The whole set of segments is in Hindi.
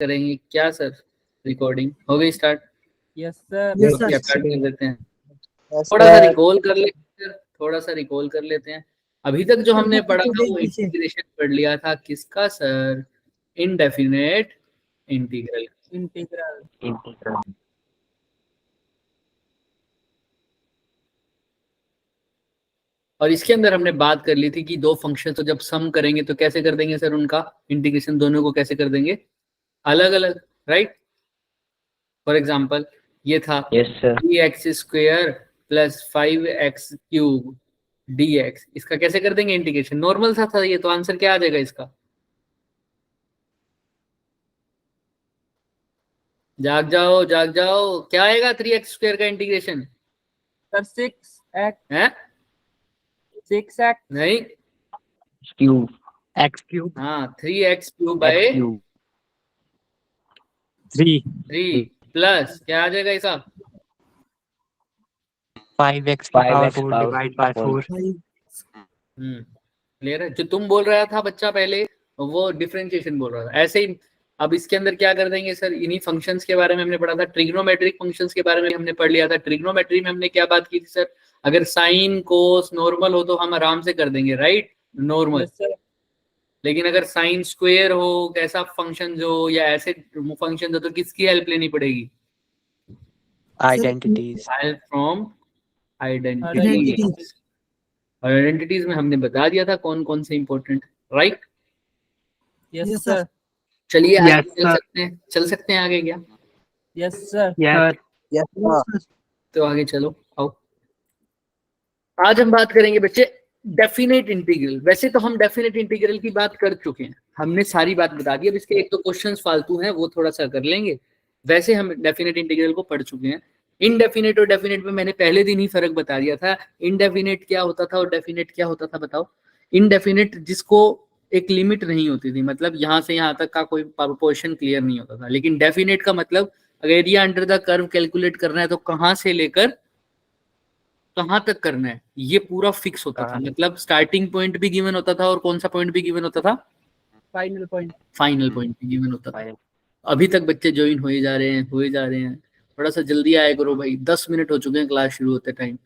करेंगे क्या सर? रिकॉर्डिंग हो गई स्टार्ट? Yes sir. स्टार्ट कर देते हैं। थोड़ा सा रिकॉल कर लेते हैं, थोड़ा सा रिकॉल कर लेते हैं। अभी तक जो हमने पढ़ा था वो इंटीग्रेशन पढ़ लिया था किसका सर? Indefinite integral. इंटीग्रल और इसके अंदर हमने बात कर ली थी कि दो फंक्शन तो जब सम करेंगे तो कैसे कर देंगे सर? उनका इंटीग्रेशन दोनों को कैसे कर देंगे? अलग अलग, राइट? फॉर एग्जाम्पल ये था x square plus 5x³ dx, इसका कैसे कर देंगे इंटीग्रेशन? नॉर्मल सा था ये, तो आंसर क्या आ जाएगा इसका? जाग जाओ जाग जाओ, क्या आएगा 3x² का इंटीग्रेशन? सर 6x है 6x नहीं, क्यूब x³ हाँ 3x³ बाय 3 प्लस क्या आ जाएगा इसका? 5x⁴ divide by 4। क्लियर है? जो तुम बोल रहा था बच्चा पहले, वो डिफरेंशिएशन बोल रहा था। ऐसे ही अब इसके अंदर क्या कर देंगे सर? इन्हीं फंक्शंस के बारे में हमने पढ़ा था, ट्रिग्नोमेट्रिक फंक्शंस के बारे में हमने पढ़ लिया था। ट्रिग्नोमेट्री में हमने क्या बात की थी सर? अगर साइन कोस नॉर्मल हो तो हम आराम से कर देंगे, राइट? नॉर्मल। लेकिन अगर साइन स्क्वायर हो, ऐसा फंक्शन हो या ऐसे फंक्शन हो, तो किसकी हेल्प लेनी पड़ेगी? आइडेंटिटीज। Help from identities. और आइडेंटिटीज में हमने बता दिया था कौन कौन से इंपॉर्टेंट, राइट? Yes sir. चलिए आगे चल सकते हैं आगे क्या? Yes sir. तो आगे चलो, आओ। आज हम बात करेंगे बच्चे डेफिनेट इंटीग्रल। वैसे तो हम डेफिनेट इंटीग्रल की बात कर चुके हैं, हमने सारी बात बता दी। अब इसके एक दो क्वेश्चंस फालतू हैं, वो थोड़ा सा कर लेंगे। वैसे हम डेफिनेट इंटीग्रल को पढ़ चुके हैं। इनडेफिनेट और डेफिनेट में मैंने पहले दिन ही फर्क बता दिया था। इनडेफिनेट क्या होता था और डेफिनेट क्या होता था, बताओ? इनडेफिनेट जिसको एक लिमिट नहीं होती थी, मतलब यहाँ से यहाँ तक का कोई प्रोपोर्शन क्लियर नहीं होता था। लेकिन डेफिनेट का मतलब अगर area under the curve calculate करना है तो कहाँ से लेकर कहाँ तक करना है ये पूरा फिक्स होता था। मतलब स्टार्टिंग पॉइंट भी गिवन होता था और कौन सा पॉइंट भी गिवन होता था? फाइनल पॉइंट भी गिवन होता था। अभी तक बच्चे ज्वाइन हो ही जा रहे हैं। थोड़ा सा जल्दी आया करो भाई, 10 मिनट हो चुके हैं क्लास शुरू होते टाइम।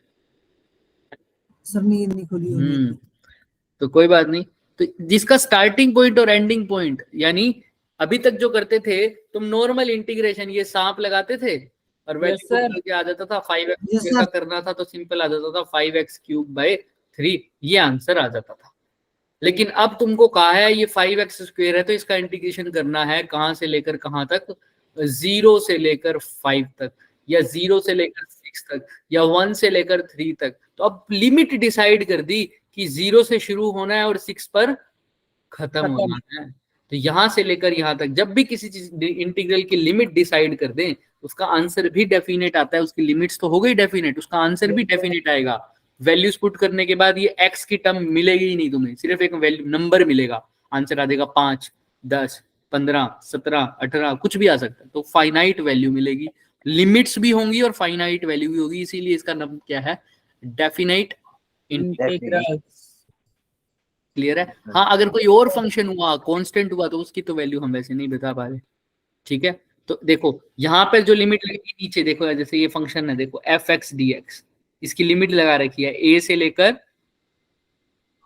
सर नींद नहीं खुली तो कोई बात नहीं। तो जिसका स्टार्टिंग पॉइंट और एंडिंग पॉइंट, यानी अभी तक जो करते थे तुम नॉर्मल इंटीग्रेशन, ये सांप लगाते थे और वैल्यू आ जाता था 5x का करना था तो सिंपल आ जाता था 5x³/3, ये आंसर आ जाता था। लेकिन अब तुमको कहा है ये 5x² है तो इसका इंटीग्रेशन करना है कहां से लेकर कहां तक? 0 से लेकर 5 तक, या 0 से लेकर 6 तक, या 1 से लेकर 3 तक। तो अब लिमिट डिसाइड कर दी कि 0 से शुरू होना है और 6 पर खत्म होना है। तो यहां से लेकर यहां तक जब भी किसी चीज इंटीग्रल की लिमिट डिसाइड कर दें, उसका आंसर भी डेफिनेट आता है। उसकी लिमिट्स तो हो गई डेफिनेट, उसका आंसर भी डेफिनेट आएगा। वैल्यूज पुट करने के बाद ये एक्स की टर्म मिलेगी ही नहीं तुम्हें, सिर्फ एक वैल्यू नंबर मिलेगा। आंसर आ जाएगा 5, 10, 15, 17, 18, कुछ भी आ सकता है। तो फाइनाइट वैल्यू मिलेगी, लिमिट्स भी होंगी और फाइनाइट वैल्यू भी होगी। इसीलिए इसका नाम क्या है? Definite integral. क्लियर है? हाँ, अगर कोई और फंक्शन हुआ, कांस्टेंट हुआ, तो उसकी तो वैल्यू हम वैसे नहीं बता पा रहे। ठीक है, तो देखो यहाँ पर जो लिमिट लगेगी नीचे, देखो जैसे ये फंक्शन है, देखो f(x) dx, इसकी लिमिट लगा रखी है a से लेकर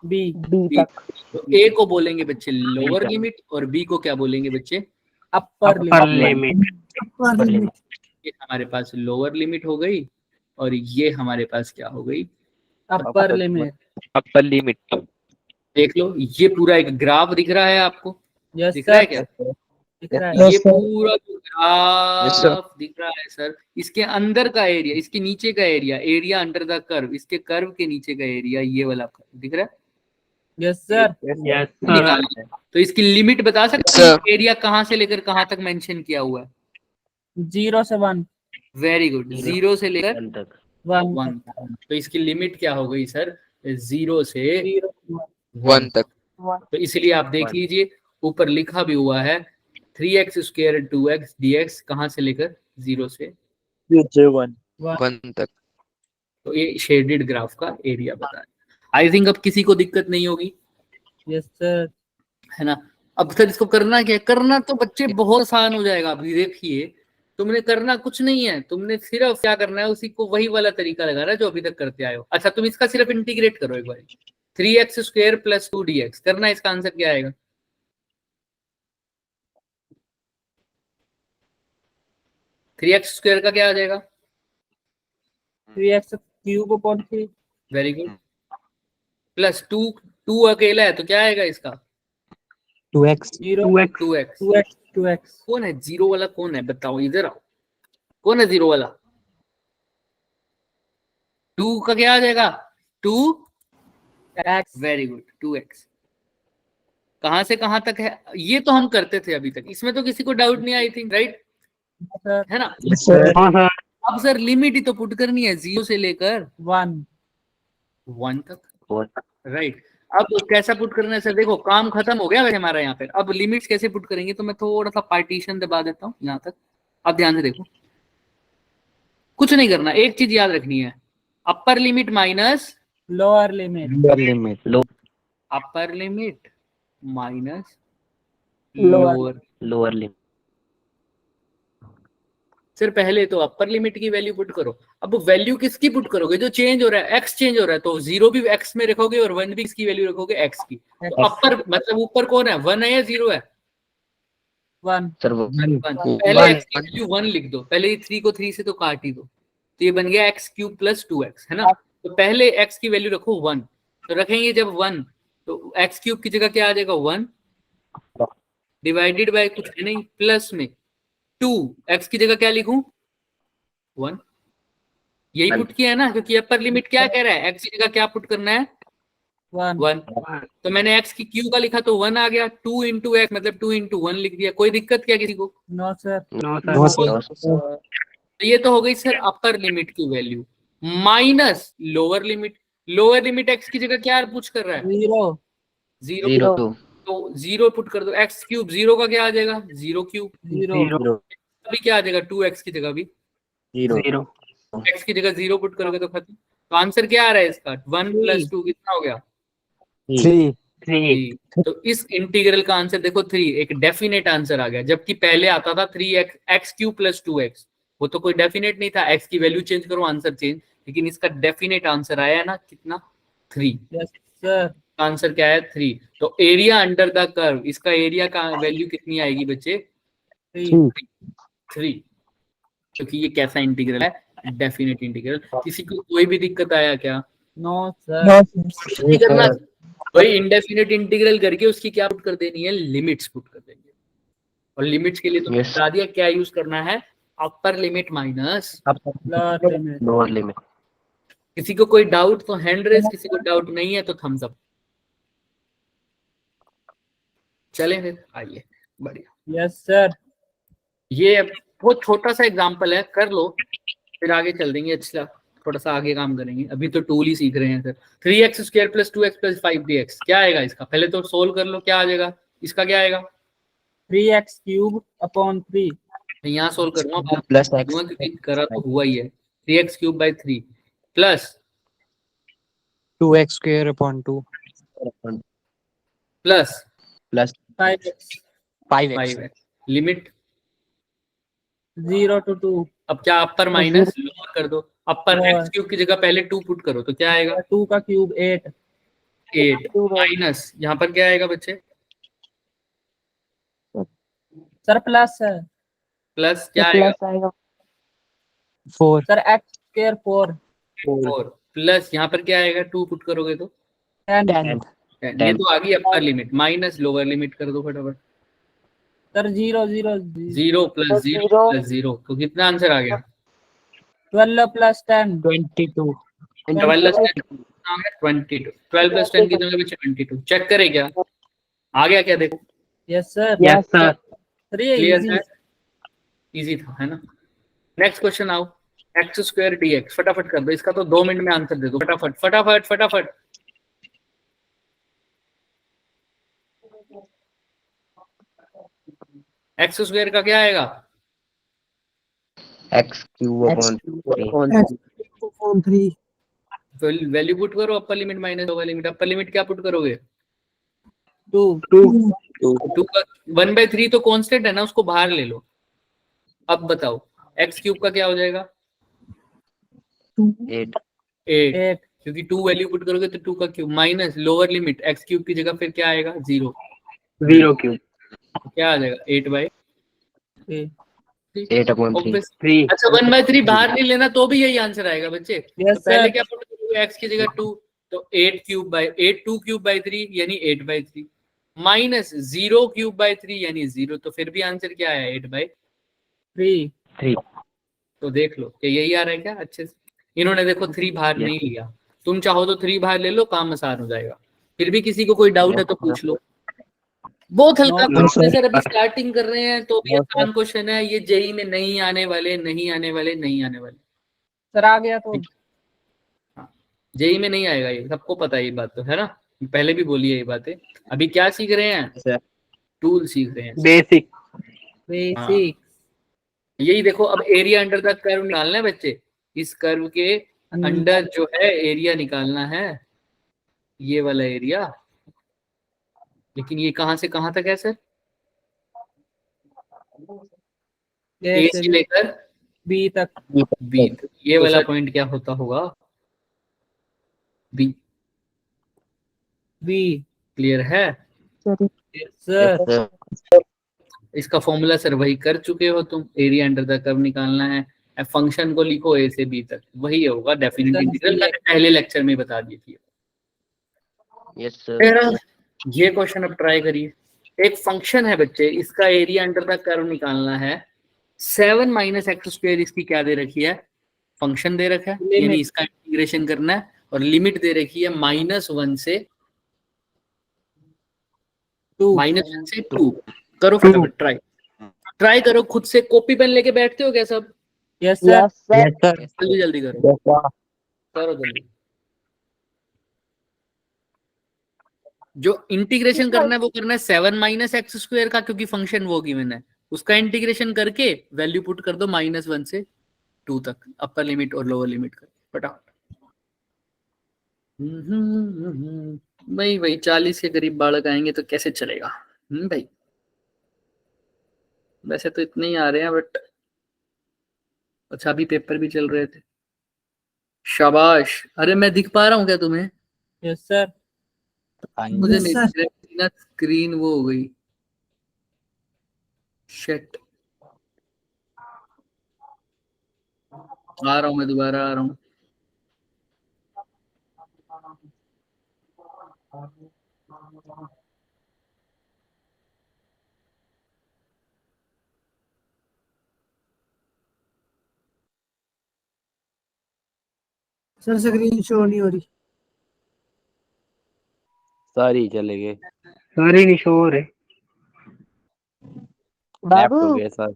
b तक। तो a को बोलेंगे बच्चे लोअर लिमिट और b को क्या बोलेंगे बच्चे? Upper limit. ये हमारे पास लोअर लिमिट हो गई और ये हमारे पास क्या हो गई? Upper limit. देख लो, ये पूरा एक ग्राफ दिख रहा है आपको? दिख रहा है क्या? ये पूरा ग्राफ दिख रहा है सर। इसके अंदर का एरिया, इसके नीचे का एरिया अंडर द कर्व, इसके कर्व के नीचे का एरिया, ये वाला दिख रहा है? Yes sir. तो इसकी लिमिट बता सकते हैं? एरिया कहां से लेकर कहां तक मेंशन किया हुआ है? 0 से 1। वेरी गुड, 0 से लेकर 1 तक। तो इसकी लिमिट क्या हो गई सर? 0 से 1 तक। तो इसलिए आप देख लीजिए ऊपर लिखा भी हुआ है 3x² 2x dx, कहां से लेकर? 0 से 1 तक। तो ये शेडेड ग्राफ का एरिया बता है। आई थिंक अब किसी को दिक्कत नहीं होगी। Yes sir. है ना? अब सर इसको करना क्या है? करना तो बच्चे बहुत आसान हो जाएगा। अभी देखिए, तुमने करना कुछ नहीं है, तुमने सिर्फ क्या करना है, उसी को वही वाला तरीका लगाना है जो अभी तक करते आए हो। अच्छा, तुम इसका सिर्फ इंटीग्रेट करो एक बार। 3x² + 2dx करना है, इसका आंसर क्या आएगा? 3x² का क्या आ जाएगा? 3x³ 3। Very good. प्लस 2 अकेला है तो क्या आएगा इसका? 2x 2x। 2x कौन है जीरो वाला? कौन है बताओ, इधर आओ। कौन है जीरो वाला? 2 का क्या आ जाएगा? 2x। Very good, 2x। कहां से कहां तक है ये तो हम करते थे अभी तक, इसमें तो किसी को डाउट नहीं, आई थिंक, राइट? है ना? अब सर लिमिट ही तो पुट करनी है 0 से लेकर 1 तक, राइट? अब कैसा पुट करना है सर? देखो काम खत्म हो गया वैसे हमारा यहाँ पे। अब लिमिट्स कैसे पुट करेंगे, तो मैं थोड़ा सा पार्टीशन दबा देता हूँ यहाँ तक। अब ध्यान से देखो, कुछ नहीं करना, एक चीज याद रखनी है, अपर limit minus lower limit upper limit minus Lower. Lower limit. Sir पहले तो अपर लिमिट की वैल्यू पुट करो। अब वैल्यू किसकी पुट करोगे? जो चेंज हो रहा है, एक्स चेंज हो रहा है, तो 0 भी एक्स में रखोगे और 1 भी इसकी वैल्यू रखोगे एक्स की। तो अपर मतलब ऊपर कौन है, 1 है या 0 है? 1 सर वो 1। पहले एक्स की वैल्यू 1 लिख दो, पहले 3 को 3 से तो काट ही दो, तो ये बन गया x³ + 2x, है ना? तो पहले x की वैल्यू रखो 1, तो रखेंगे जब 1 तो x³ की जगह क्या आ जाएगा? 1 डिवाइडेड बाय कुछ है नहीं, प्लस में 2, x की जगह क्या लिखूं? 1। यही पुट किया है ना, क्योंकि अपर लिमिट क्या कह रहा है, x की जगह क्या पुट करना है? 1। तो मैंने x की क्यू का लिखा तो 1 आ गया, 2 × x मतलब 2 × 1 लिख दिया। कोई दिक्कत क्या किसी को? नो सर तो ये तो हो गई सर अपर लिमिट की value minus lower limit. Lower limit x की जगह क्या पुट कर रहा है? 0। तो 0 पुट कर दो, x³ 0 का क्या आ जाएगा? 0³ 0 अभी क्या आ जाएगा? 2x की जगह भी 0 x की जगह 0 पुट करोगे तो खत्म। तो आंसर क्या आ रहा है इसका? 1 + 2 कितना हो गया? 3। तो इस इंटीग्रल का आंसर देखो 3, एक डेफिनेट आंसर आ गया, जबकि पहले आता था 3x³ + 2x। वो तो कोई डेफिनेट नहीं था, x की वैल्यू चेंज करो आंसर चेंज, लेकिन इसका डेफिनेट आंसर आया है ना, कितना? 3। यस सर आंसर क्या है? 3। तो एरिया अंडर द कर्व, इसका एरिया का वैल्यू कितनी आएगी बच्चे? 3। क्योंकि ये कैसा इंटीग्रल है? Definite integral. किसी को कोई भी दिक्कत आया क्या? नो सर नहीं करना भाई, इंडेफिनेट इंटीग्रल करके उसकी क्या पुट कर देनी है? लिमिट्स पुट कर देंगे। और लिमिट्स के लिए तो बता दिया क्या यूज करना है, अपर लिमिट माइनस लोअर लिमिट। किसी को कोई डाउट तो हैंड रेस, किसी को डाउट नहीं है तो थम्स अप। चलें फिर, आइए, बढ़िया। यस सर ये बहुत छोटा सा एग्जांपल है, कर लो फिर आगे चल देंगे। अच्छा, थोड़ा सा आगे काम करेंगे, अभी तो टूल ही सीख रहे हैं सर। 3x² + 2x + 5dx क्या आएगा इसका? पहले तो सोल्व कर लो, क्या आ जाएगा इसका? क्या आएगा? 3x³ 3 यहाँ सोल्व करूंगा प्लस x क्योंकि करा तो हुआ ही है। 3x³ / 3 plus 2x² 2 plus 5x 5x limit 0 to 2 अब क्या अपर माइनस लोअर कर दो। अपर x³ की जगह पहले 2 पुट करो तो क्या आएगा? 2 का क्यूब 8 माइनस यहाँ पर क्या आएगा बच्चे? सर प्लस है प्लस क्या आएगा? 4 सर x² 4 4 प्लस यहाँ पर क्या आएगा? 2 पुट करोगे तो 10 ये तो आ गई अपर लिमिट, माइनस लोअर लिमिट कर दो फटाफट। सर 0 0 0 + 0 + 0 तो कितना आंसर आ गया? 12 + 10 22 12 + 10 कितना आ गया? 22। 12 + 10 कितना हो गया? 22। चेक करें क्या आ गया? क्या देखो, यस सर क्लियर है? इजी था, है ना? नेक्स्ट क्वेश्चन आओ। x² dx फटाफट कर दो, इसका तो 2 मिनट में आंसर दे दो, फटाफट फटाफट फटाफट। x² का क्या आएगा? x³ 3 वैल्यू पुट करो, अपर limit minus lower limit. Upper limit क्या पुट करोगे? 2 2 का 1/3 तो कांस्टेंट है ना, उसको बाहर ले लो। अब बताओ एक्स क्यूब का क्या हो जाएगा? 8 8, 8 क्योंकि 2 वैल्यू पुट करोगे तो 2 का cube minus lower limit x cube की जगह फिर क्या आएगा? 0 क्यूब क्या आ जाएगा? 8/3। 8/3 अच्छा 1/3 बाहर नहीं लेना तो भी यही आंसर आएगा बच्चे। Yes, तो पहले sir. क्या पुट करोगे? एक्स की जगह 2, तो 2/3 यानी 8/3 माइनस 0³/3 यानी 0, तो फिर भी आंसर क्या आया? 8/3। 3 तो देख लो कि यही आ रहा है क्या अच्छे से। इन्होंने देखो 3 बाहर Yes. नहीं लिया, तुम चाहो तो 3 बाहर ले लो, काम आसान हो जाएगा। फिर भी किसी को कोई डाउट है तो पूछ लो। बहुत हल्का No, क्वेश्चन है sir. सर, अभी स्टार्टिंग कर रहे हैं तो भी No, आसान क्वेश्चन है ये। जेई में नहीं आने वाले, नहीं आने वाले, नहीं आने वाले। सर आ गया तो जेई में नहीं आएगा, ये सबको पता है, ये बात तो है ना, पहले भी बोली है ये बातें। अभी क्या सीख रहे हैं? टूल सीख रहे हैं। बेसिक बेसिक यही देखो, अब एरिया अंडर द कर्व निकालना है बच्चे। इस कर्व के अंडर जो है एरिया निकालना है, ये वाला एरिया। लेकिन ये कहां से कहां तक है सर? ए से लेकर बी तक बी तक। ये वाला पॉइंट क्या होता होगा? बी। बी। क्लियर है? सर इसका फॉर्मूला सर वही कर चुके हो तुम, एरिया अंडर द कर्व निकालना है। फंक्शन को लिखो ए से बी तक, वही होगा डेफिनेट इंटीग्रल। मैंने पहले लेक्चर में बता दी थी। यस सर ये क्वेश्चन अब ट्राई करिए। एक फंक्शन है बच्चे, इसका एरिया अंडर द कर्व निकालना है। 7 - x², इसकी क्या दे रखी है? फंक्शन दे रखा है, यानी इसका इंटीग्रेशन करना है। और लिमिट दे रखी है -1 से 2। करो फटाफट ट्राई करो। खुद से कॉपी पेन लेके बैठते हो क्या सब? यस सर जल्दी जल्दी करो, करो जल्दी। जो इंटीग्रेशन करना है वो करना है 7 - x² का, क्योंकि फंक्शन वो गिवन है। उसका इंटीग्रेशन करके वैल्यू पुट कर दो -1 से 2 तक, अपर लिमिट और लोअर लिमिट कर फटाफट। भाई भाई 40 के करीब बालक आएंगे तो कैसे चलेगा भाई? वैसे तो इतने ही आ रहे हैं बट अच्छा, अभी पेपर भी चल रहे थे। शाबाश। अरे मैं दिख पा रहा हूँ क्या तुम्हें? यस सर मुझे Yes, नहीं sir. दिख रहा, स्क्रीन वो हो गई। शिट। आ रहा हूँ मैं, दोबारा आ रहा हूँ। सर स्क्रीन शो नहीं हो रही। सारी चले गए सारी नहीं शो हो रहे। बाबू सर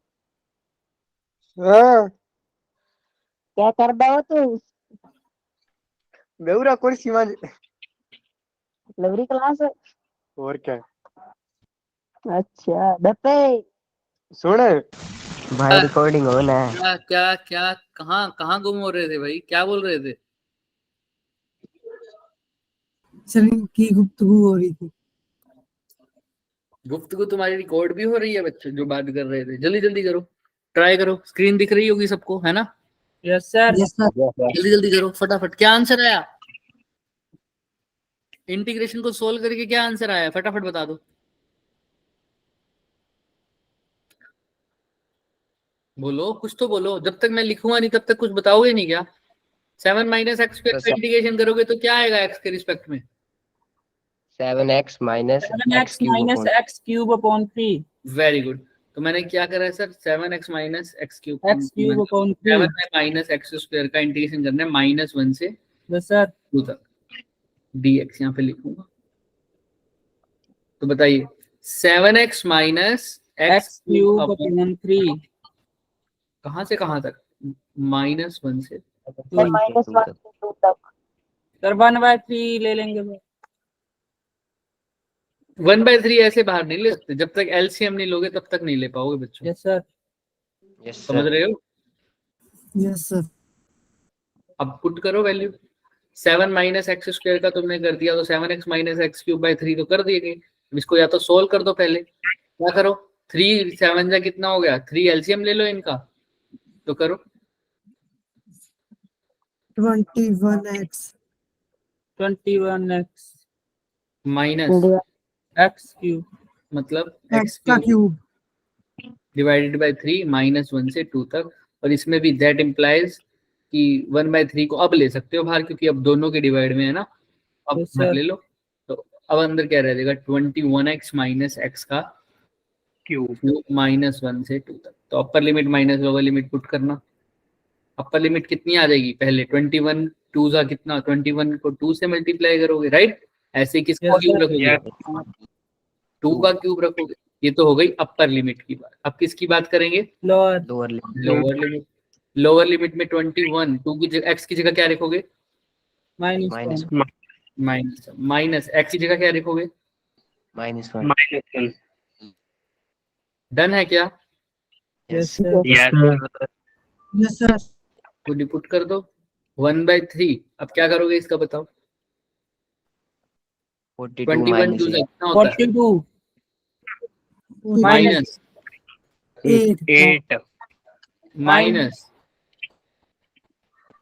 हाँ क्या कर रहा हो तू बेउरा कुर्सी में लवरी क्लास और क्या अच्छा दप्पे सुन भाई रिकॉर्डिंग हो ना क्या क्या क्या? कहाँ कहाँ गुम हो रहे थे भाई? क्या बोल रहे थे? सर की गुफ्तगू हो रही थी। गुफ्तगू तुम्हारी रिकॉर्ड भी हो रही है बच्चे जो बात कर रहे थे? जल्दी जल्दी करो, ट्राई करो। स्क्रीन दिख रही होगी सबको, है ना? Yes sir Yes, sir. जल्दी जल्दी करो फटाफट। क्या आंसर आया? इंटीग्रेशन को सोल्व करके क्या आंसर आया? फटाफट बता दो। बोलो, कुछ तो बोलो। जब तक मैं लिखूंगा नहीं तब तक कुछ बताओगे नहीं क्या? 7 - x² का इंटीग्रेशन करोगे तो क्या आएगा x के रिस्पेक्ट में? 7x minus 7x minus x cube upon 3 very good. तो मैंने क्या करा है sir? 7x - x cube x cube upon 3 7 में -x² का इंटीग्रेशन करना है -1 से यस सर 2 तक। dx यहाँ पे लिखूंगा। तो बताइए 7x - x cube upon 3 कहाँ से कहाँ तक? -1 से minus 1 से 2 तक सर 1/3 ले लेंगे वो। 1/3 ऐसे बाहर नहीं ले सकते, जब तक एलसीएम नहीं लोगे तब तक नहीं ले पाओगे बच्चों। यस सर समझ रहे हो? Yes, sir. अब पुट करो वैल्यू। 7 - x² का तुमने कर दिया तो 7x - x³/3 तो कर दिए गए। इसको या तो सोल्व कर दो पहले, क्या करो, 3 7 जा कितना हो गया, 3 एलसीएम ले लो इनका, तो करो 21x 21x minus x cube मतलब x का क्यूब डिवाइडेड बाय 3 -1 से 2 तक, और इसमें भी दैट इम्प्लाइज कि 1/3 को अब ले सकते हो बाहर, क्योंकि अब दोनों के डिवाइड में है ना, अब Yes, बाहर sir. ले लो। तो अब अंदर क्या रह जाएगा, 21x माइनस एक्स का क्यूब -1 से 2 तक। तो upper limit minus lower limit put करना। अपर लिमिट कितनी आ जाएगी, पहले 21 2 जा कितना, 21 को 2 से मल्टीप्लाई करोगे, राइट। ऐसे किसका Yes, क्यूब sir. रखोगे, 2 का क्यूब रखोगे। ये तो हो गई अपर लिमिट की बात। अब किसकी बात करेंगे, lower lower limit lower limit. Lower limit में 21 2 की जगह एक्स की जगह क्या लिखोगे, माइनस माइनस एक्स की जगह क्या लिखोगे, -1 डन है क्या, यस सर यस सर को डिपुट कर दो 1/3। अब क्या करोगे इसका बताओ, 42 21 माइनस 2 से कितना होता है, 42 माइनस 8 8 माइनस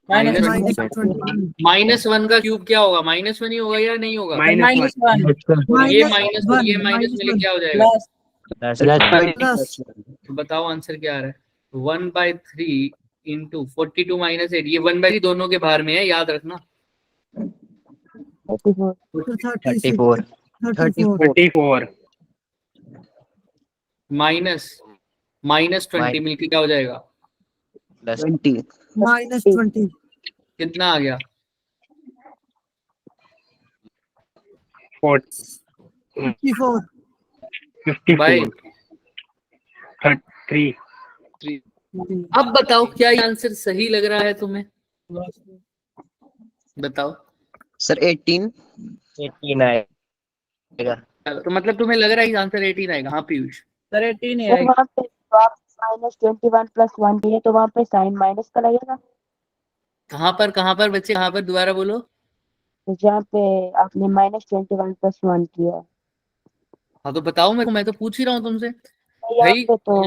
माइनस माइनस -1 का क्यूब क्या होगा, -1 ही होगा या नहीं होगा, माइनस वन और ये माइनस और ये माइनस मिले क्या हो जाएगा, प्लस तो बताओ आंसर क्या आ रहा है, 1/3 इंटू 42 माइनस 8, ये 1/3 दोनों के बाहर में है, याद रखना। 34 34 माइनस -20 मिलके क्या हो जाएगा, +20 -20 कितना आ गया, 54 बाय। 3 अब बताओ क्या ये आंसर सही लग रहा है तुम्हें, बताओ। सर 18 आएगा। तो मतलब तुम्हें लग रहा है कि आंसर 18 आएगा, हाँ पीयूष। सर 18 सर है वहाँ पे -21 + 1 है तो वहाँ पे साइन माइनस का लगेगा। कहाँ पर बच्चे, कहाँ पर, दोबारा बोलो। तो जहाँ पे आपने -21 + 1 किया है हाँ तो बताओ मेरे को, मैं तो पूछ ही रहा हूँ तुमसे यहाँ भाई। पे तो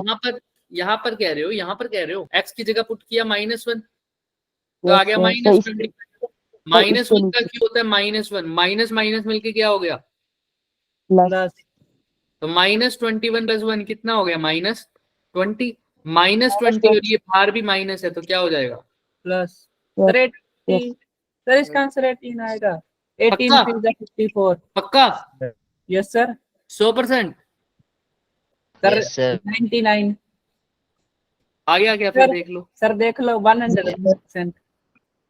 यहाँ पर कह रहे हो, यहाँ पर कह रहे हो एक्स की जगह पुट किया -1 तो Yes, आ गया sir. -20। -1 इसके का क्यों होता है -1, माइनस माइनस मिलके क्या हो गया, प्लस तो -21 + 1 कितना हो गया, -20। -20 और ये बाहर भी माइनस है तो क्या हो जाएगा, प्लस Yes, सर 18 सर इसका आंसर 18 आएगा। 18 पक्का? 3 54 पक्का yes sir 100%? Sir Yes, sir. 99 आ गया क्या, फिर सर देख लो। सर देख लो 100%।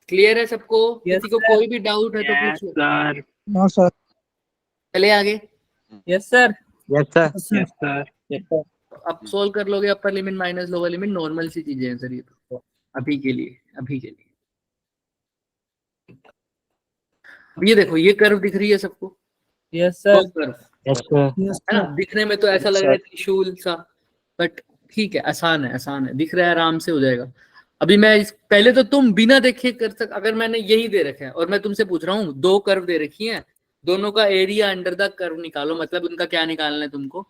क्लियर है सबको, Yes, किसी को sir. कोई भी डाउट है तो पूछ लो। सर नो सर चले आगे। यस सर यस सर अब सोल्व कर लोगे, upper limit minus lower limit, normal सी चीजें हैं सर ये तो अभी के लिए। अब ये देखो, ये कर्व दिख रही है सबको, यस दो सर कर्व यस है ना, दिखने में तो ऐसा लग रहा है त्रिशूल सा, बट ठीक है, आसान है, दिख रहा है, आराम से हो जाएगा। अभी मैं पहले तो तुम बिना देखे कर सक, अगर मैंने यही दे रखा है और मैं तुमसे पूछ रहा हूँ 2 कर्व दे रखी हैं, दोनों का एरिया अंडर द कर्व निकालो, मतलब उनका क्या निकालना है तुमको,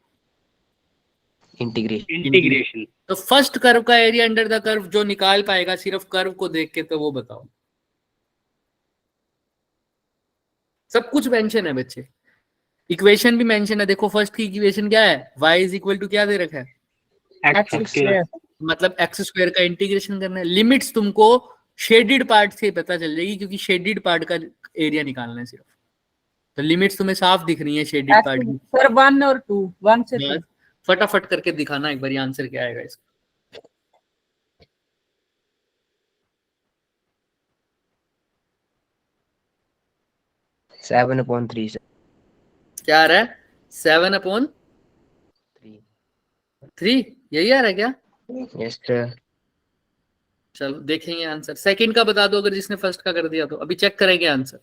इंटीग्रेशन तो फर्स्ट कर्व का एरिया अंडर द कर्व जो निकाल पाएगा सिर्फ कर्व को देख के, तो वो बताओ। सब कुछ मेंशन है बच्चे, इक्वेशन भी मेंशन है। देखो फर्स्ट की इक्वेशन क्या है, y = क्या दे रखा है, एक्स स्क्वायर मतलब x² का इंटीग्रेशन करना है। लिमिट्स तुमको शेडेड पार्ट से पता चल जाएगी, क्योंकि शेडेड पार्ट का एरिया निकालना है सिर्फ, तो लिमिट्स तुम्हें साफ दिख रही है शेडेड पार्ट की। सर 1 और 2 1 से 2 फटाफट करके दिखाना एक बार आंसर क्या आएगा इसका। सेवन अपॉन 3 सर क्या आ रहा है, 7/3, यही आ रहा है क्या, यस सर चलो देखेंगे आंसर। सेकंड का बता दो अगर जिसने फर्स्ट का कर दिया तो, अभी चेक करेंगे आंसर।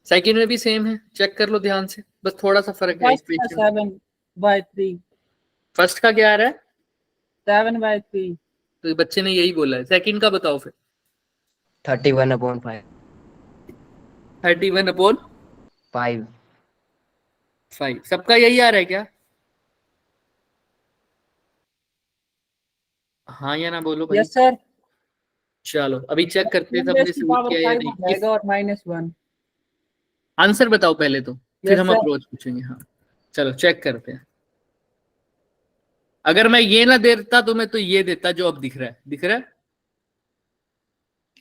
सेकंड में भी सेम है, चेक कर लो ध्यान से, बस थोड़ा सा फर्क है इक्वेशन। 7/3 फर्स्ट का क्या आ रहा है, 7/3 तो ये बच्चे ने यही बोला है। सेकंड का बताओ फिर, 31/5 31/5 5. 5 सबका यही आ रहा है क्या? हाँ या ना बोलो भाई। Yes, sir. चलो अभी चेक करते हैं 2 सबने raised to सही power किया या 5 हो नहीं। जाएगा और -1. आंसर बताओ पहले तो, फिर Yes, हम sir. अप्रोच पूछेंगे। हाँ चलो चेक करते हैं। अगर मैं ये ना देता तो मैं तो ये देता जो अब दिख रहा है। दिख रहा है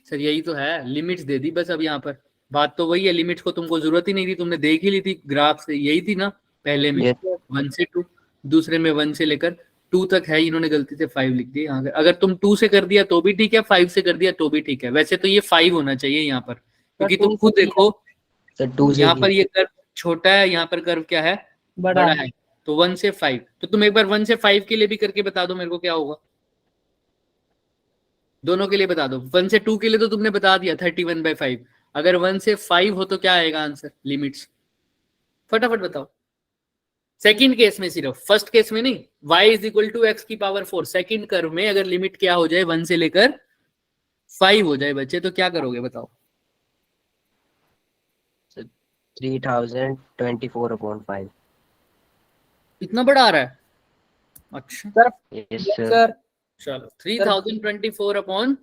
सर? यही तो है, लिमिट्स दे दी बस। अब यहाँ पर बात तो वही है, लिमिट्स को तुमको जरूरत ही नहीं थी, तुमने देख ही ली थी ग्राफ से। यही थी ना पहले में, Yes. 1 से 2, दूसरे में 1 से लेकर 2 तक है। इन्होंने गलती से 5 लिख दिया यहाँ। अगर तुम 2 से कर दिया तो भी ठीक है, 5 से कर दिया तो भी ठीक है। वैसे तो ये 5 होना चाहिए यहाँ पर, क्योंकि तुम खुद देखो सर 2 से यहाँ पर ये कर्व छोटा है, यहाँ पर कर्व क्या है? बड़ा बड़ा है। तो 1 से 5, तो तुम एक बार 1 से 5 के लिए भी करके बता दो मेरे को क्या होगा। दोनों के लिए बता दो। 1 से 2 के लिए तो तुमने बता दिया 31/5। अगर 1 से 5 हो तो क्या आएगा आंसर? लिमिट्स फटाफट बताओ। सेकंड केस में सिर्फ, फर्स्ट केस में नहीं। y = x⁴ सेकंड कर्व में अगर लिमिट क्या हो जाए 1 से लेकर 5 हो जाए बच्चे, तो क्या करोगे बताओ? 3024/5. इतना बड़ा आ रहा है? अच्छा sir. Yes, Yes, sir. sir. चलो 3024/5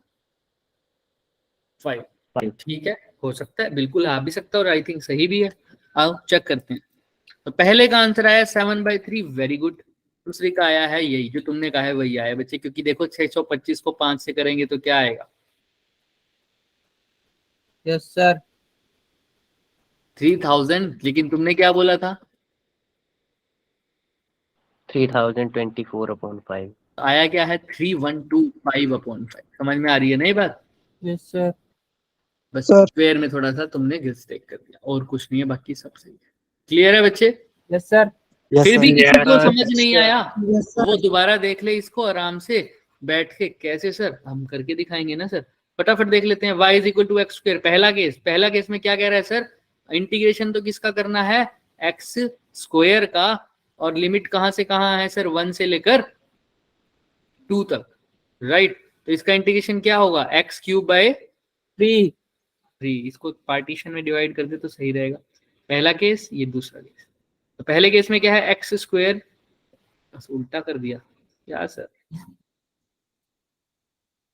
ठीक है, हो सकता है, बिल्कुल आ भी सकता है और आई थिंक सही भी है। आओ चेक करते हैं। तो पहले का आंसर आया 7/3, वेरी गुड। दूसरे का आया है यही जो तुमने कहा है वही आया बच्चे, क्योंकि देखो 625 को 5 से करेंगे तो क्या आएगा? Yes, sir. 3000। लेकिन तुमने क्या बोला था? 3024/5. आया क्या है? 3125/5। समझ में आ रही है ना ये बात? Yes, sir. बस सर। स्क्वायर में थोड़ा सा तुमने मिस्टेक कर दिया, और कुछ नहीं है, बाकी सब सही है। क्लियर है बच्चे? Yes, sir. फिर भी किसी को Yes, समझ नहीं आया Yes, sir. वो दोबारा देख ले इसको आराम से बैठ के। कैसे सर? हम करके दिखाएंगे ना सर। फटाफट देख लेते हैं। y = x²। पहला केस में क्या कह रहा है सर? इंटीग्रेशन तो किसका करना है? x² का। और लिमिट कहां से कहां है सर? 1 से लेकर 2 तक, राइट। तो इसका इंटीग्रेशन क्या होगा? x³ 3। इसको पार्टीशन में डिवाइड कर दे तो सही रहेगा। पहला केस, ये दूसरा केस। तो पहले केस में क्या है? x², बस उल्टा कर दिया क्या सर?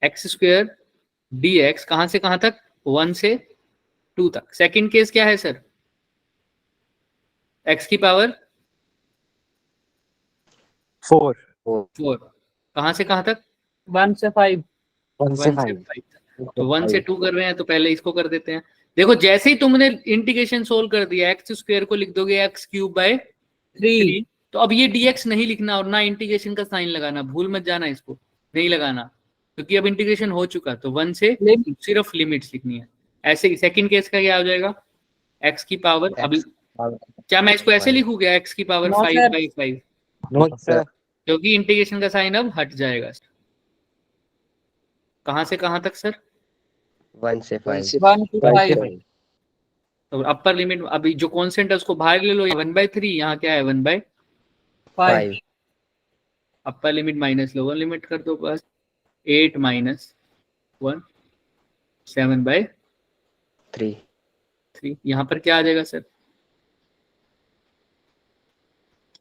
x² dx कहां से कहां तक? 1 से 2 तक। सेकंड केस क्या है सर? x⁴ 4. 4 कहां से कहां तक? 1 से 5. 1 से 1 से 5. 5 तक। तो 1 से 2 कर रहे हैं तो पहले इसको कर देते हैं। देखो जैसे ही तुमने इंटीग्रेशन सोल्व कर दिया, x² को लिख दोगे x³ 3। तो अब ये dx नहीं लिखना और ना इंटीग्रेशन का साइन लगाना, भूल मत जाना, इसको नहीं लगाना, क्योंकि अब इंटीग्रेशन हो चुका। तो 1 से सिर्फ लिमिट्स लिखनी है। ऐसे ही सेकंड केस का क्या हो जाएगा? x⁴ अभी क्या मैं इसको ऐसे लिखूंगा? x⁴ No, 5/5, No, sir. क्योंकि इंटीग्रेशन का साइन अब हट जाएगा। कहां से कहां तक सर? 1 से 5. 1 to 5. तो अपर लिमिट अभी जो कॉन्स्टेंट है उसको बाहर ले लो। 1/3, यहाँ क्या है? 1/5। 5. अपर लिमिट माइनस लोअर लिमिट कर दो, बस 8 - 1 7/3। 3. यहाँ पर क्या आ जाएगा सर?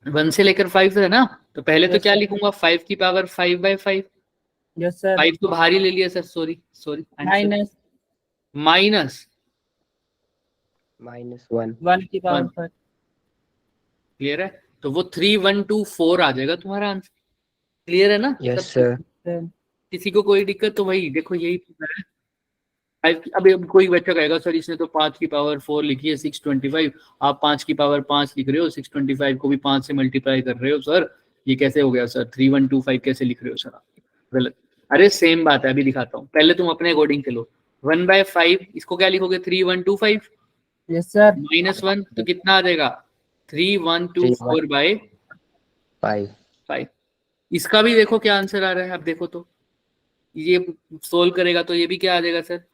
1 से लेकर 5 है ना, तो पहले तो Yes, क्या sir. लिखूंगा? 5⁵ 5/5। Yes, sir. 5 तो बाहर ही ले लिया सर, सॉरी Minus माइनस -1. 1 की पावर 5. क्लियर है? तो वो 3124 आ जाएगा तुम्हारा आंसर। क्लियर है ना? Yes, सब sir. किसी को कोई दिक्कत? तो वही देखो यही है। अभी कोई बच्चा कहेगा सर इसने तो 5⁴ लिखी है 625, आप 5⁵ लिख रहे हो, 625 को भी 5 से मल्टीप्लाई कर रहे हो सर, ये कैसे हो गया सर? 3125 कैसे लिख रहे हो सर आप? गलत। अरे सेम बात है, अभी दिखाता हूँ। पहले तुम अपने अकॉर्डिंग चलो। 1/5 इसको क्या लिखोगे? 3125 Yes, sir. -1 तो कितना आ जाएगा? 3124/5। इसका भी देखो क्या आंसर आ रहा है। अब देखो तो ये सोल्व करेगा तो ये भी क्या आ जाएगा सर?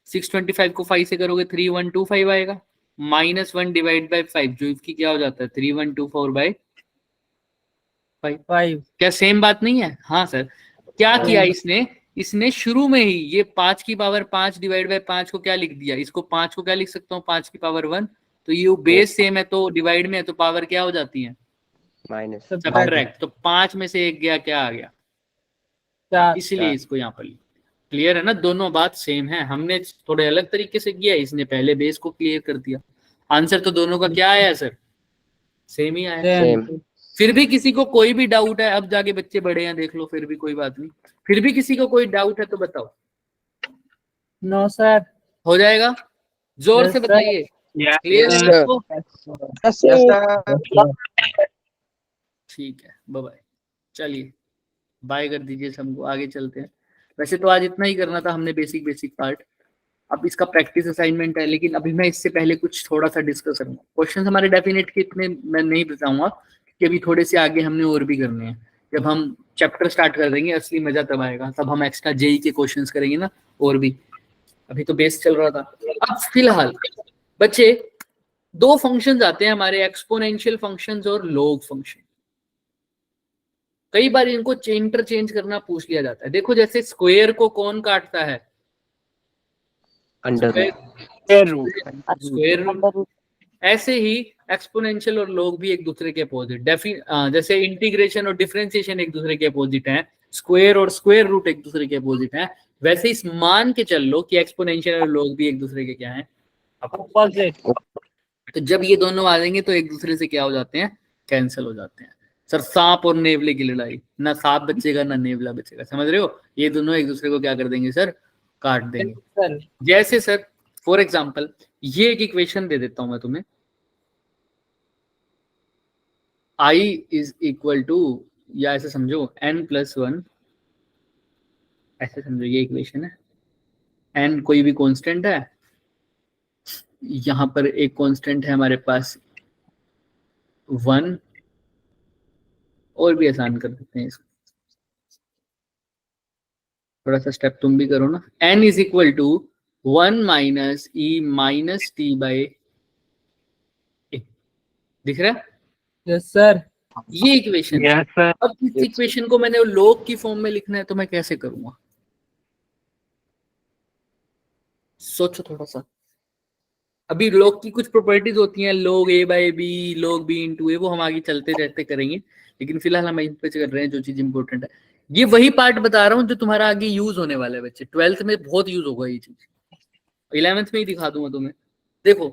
625 को 5 से करोगे 3125 आएगा। -1 / 5 जो इसकी क्या हो जाता है? 3124/5। 5. क्या सेम बात नहीं है? हाँ सर। क्या किया इसने शुरू में ही ये 5⁵ 5 / 5 को क्या लिख दिया? इसको 5 को क्या लिख सकता हूँ? 5⁵ 1 तो ये बेस सेम है तो डिवाइड में है तो पावर क्या हो जाती है? Minus subtract. तो 5 में से 1 गया, क्या आ गया? 4 इसलिए इसको यहाँ पर क्लियर है ना, दोनों बात सेम है। हमने थोड़े अलग तरीके से किया, इसने पहले बेस को क्लियर कर दिया। आंसर तो दोनों का क्या आया सर? सेम ही आया। सेम फिर भी किसी को कोई भी डाउट है, अब जाके बच्चे बड़े हैं देख लो, फिर भी कोई बात नहीं, फिर भी किसी को कोई डाउट है तो बताओ। नो सर हो जाएगा, जोर Yes, से sir. बताइए। Yes, क्लियर है sir. आपको? ठीक है, बाय बाय। चलिए बाय कर दीजिए सबको, आगे चलते हैं। वैसे तो आज इतना ही करना था हमने, बेसिक पार्ट। अब इसका प्रैक्टिस असाइनमेंट है, लेकिन अभी मैं इससे पहले कुछ थोड़ा सा डिस्कस करूंगा। क्वेश्चन हमारे डेफिनेट के इतने मैं नहीं बताऊंगा, क्योंकि अभी थोड़े से आगे हमने और भी करने हैं। जब हम चैप्टर स्टार्ट कर देंगे असली मजा तब आएगा, तब हम एक्स्ट्रा जेई के क्वेश्चंस करेंगे ना और भी। अभी तो बेस चल रहा था। अब फिलहाल बच्चे 2 फंक्शंस आते हैं हमारे, एक्सपोनेंशियल फंक्शंस और लॉग फंक्शन। कई बार इनको इंटरचेंज करना पूछ लिया जाता है। देखो जैसे स्क्वायर को कौन काटता है? Under Square root. Square root. ऐसे ही एक्सपोनेंशियल और लॉग भी एक दूसरे के अपोजिट। जैसे इंटीग्रेशन और डिफरेंशिएशन एक दूसरे के अपोजिट हैं, स्क्वायर और स्क्वायर रूट एक दूसरे के अपोजिट हैं, वैसे इस मान के चल लो कि एक्सपोनेंशियल और लॉग भी एक दूसरे के क्या हैं? अपोजिट। तो जब ये दोनों आ जाएंगे तो एक दूसरे से क्या हो जाते हैं? कैंसिल हो जाते हैं। सर सांप और नेवले की लड़ाई, ना सांप बचेगा ना नेवला बचेगा, समझ रहे हो? ये दोनों एक दूसरे को क्या कर देंगे सर? काट देंगे। सर जैसे सर फॉर एग्जाम्पल ये एक इक्वेशन दे देता हूं मैं तुम्हें, i इज इक्वल टू, या ऐसे समझो n+1, ऐसे समझो ये इक्वेशन है। n कोई भी कांस्टेंट है, यहां पर एक कांस्टेंट है हमारे पास 1, और भी आसान कर देते हैं इसको, थोड़ा सा स्टेप तुम भी करो ना। n is equal to 1 minus e minus T by, दिख रहा है यस सर ये इक्वेशन? Yes, sir. अब इस इक्वेशन को मैंने लॉग की फॉर्म में लिखना है तो मैं कैसे करूंगा? सोचो थोड़ा सा। अभी लॉग की कुछ प्रॉपर्टीज होती हैं, log a by B, log b into A, वो हम आगे चलते रहते करेंगे, लेकिन फिलहाल हम इन पे कर रहे हैं जो चीज इंपॉर्टेंट है। ये वही पार्ट बता रहा हूँ जो तुम्हारा आगे यूज होने वाला है बच्चे, 12th में बहुत यूज होगा ये चीज, 11th में ही दिखा दूंगा तुम्हें। देखो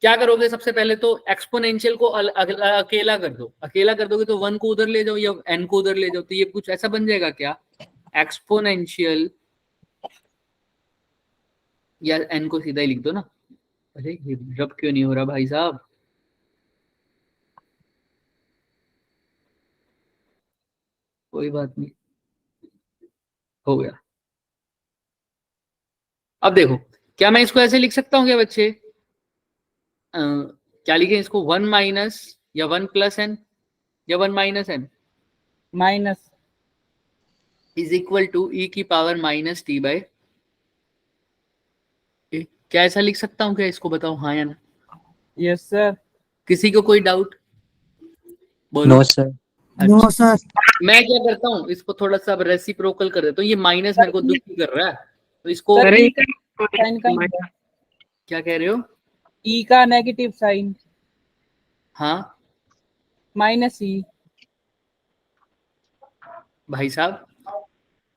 क्या करोगे, सबसे पहले तो एक्सपोनेंशियल को अकेला कर दो। अकेला कर दोगे तो 1 को उधर ले जाओ या n को उधर ले जाओ, तो ये कुछ ऐसा बन जाएगा क्या? एक्सपोनेंशियल, या n को सीधा ही लिख दो ना। अरे ये रब क्यों नहीं हो रहा भाई साहब? कोई बात नहीं, हो गया। अब देखो क्या मैं इसको ऐसे लिख सकता हूँ क्या बच्चे? क्या लिखें इसको? 1 माइनस या 1 प्लस एन या 1 minus N minus is equal to E की पावर माइनस टी बाई, क्या ऐसा लिख सकता हूँ क्या? इसको बताओ हाँ या ना। यस सर किसी को कोई डाउट? बोलो। No sir no sir. मैं क्या करता हूँ, इसको थोड़ा सा रेसिप्रोकल कर देता हूँ। ये माइनस मेरे को दुखी कर रहा है, तो इसको सर Sir, ई का साइन का क्या कह रहे हो? ई का नेगेटिव साइन हाँ माइनस ई। भाई साहब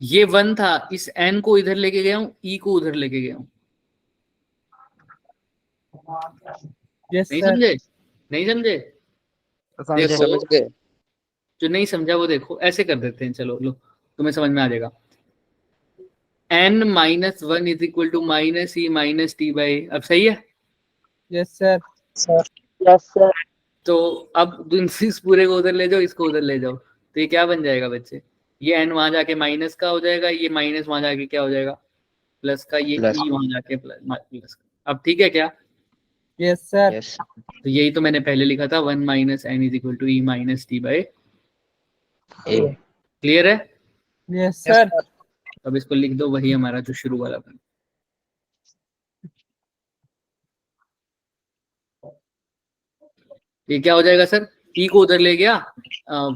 ये 1 था, इस n को इधर लेके गया हूँ, e को उधर लेके गया हूँ। यस नहीं सर समझे? नहीं समझे? देखो समझ गए जो नहीं समझा वो देखो, ऐसे कर देते हैं, चलो लो तुम्हें समझ में आ जाएगा। n minus 1 is equal to minus e minus T by, अब सही है? यस सर यस सर तो अब इस पूरे को उधर ले जाओ, इसको उधर ले जाओ, तो ये क्या बन जाएगा बच्चे? ये n वहां जाके माइनस का हो जाएगा, ये माइनस वहां जाके क्या हो जाएगा? प्लस का, ये प्लस। e वहां जाके प्लस का। अब ठीक है क्या? यस सर यस तो यही तो मैंने पहले लिखा था, 1 minus N is equal to E minus T by a clear है? यस सर अब इसको लिख दो, वही हमारा जो शुरू वाला था। ये क्या हो जाएगा सर? ई को उधर ले गया,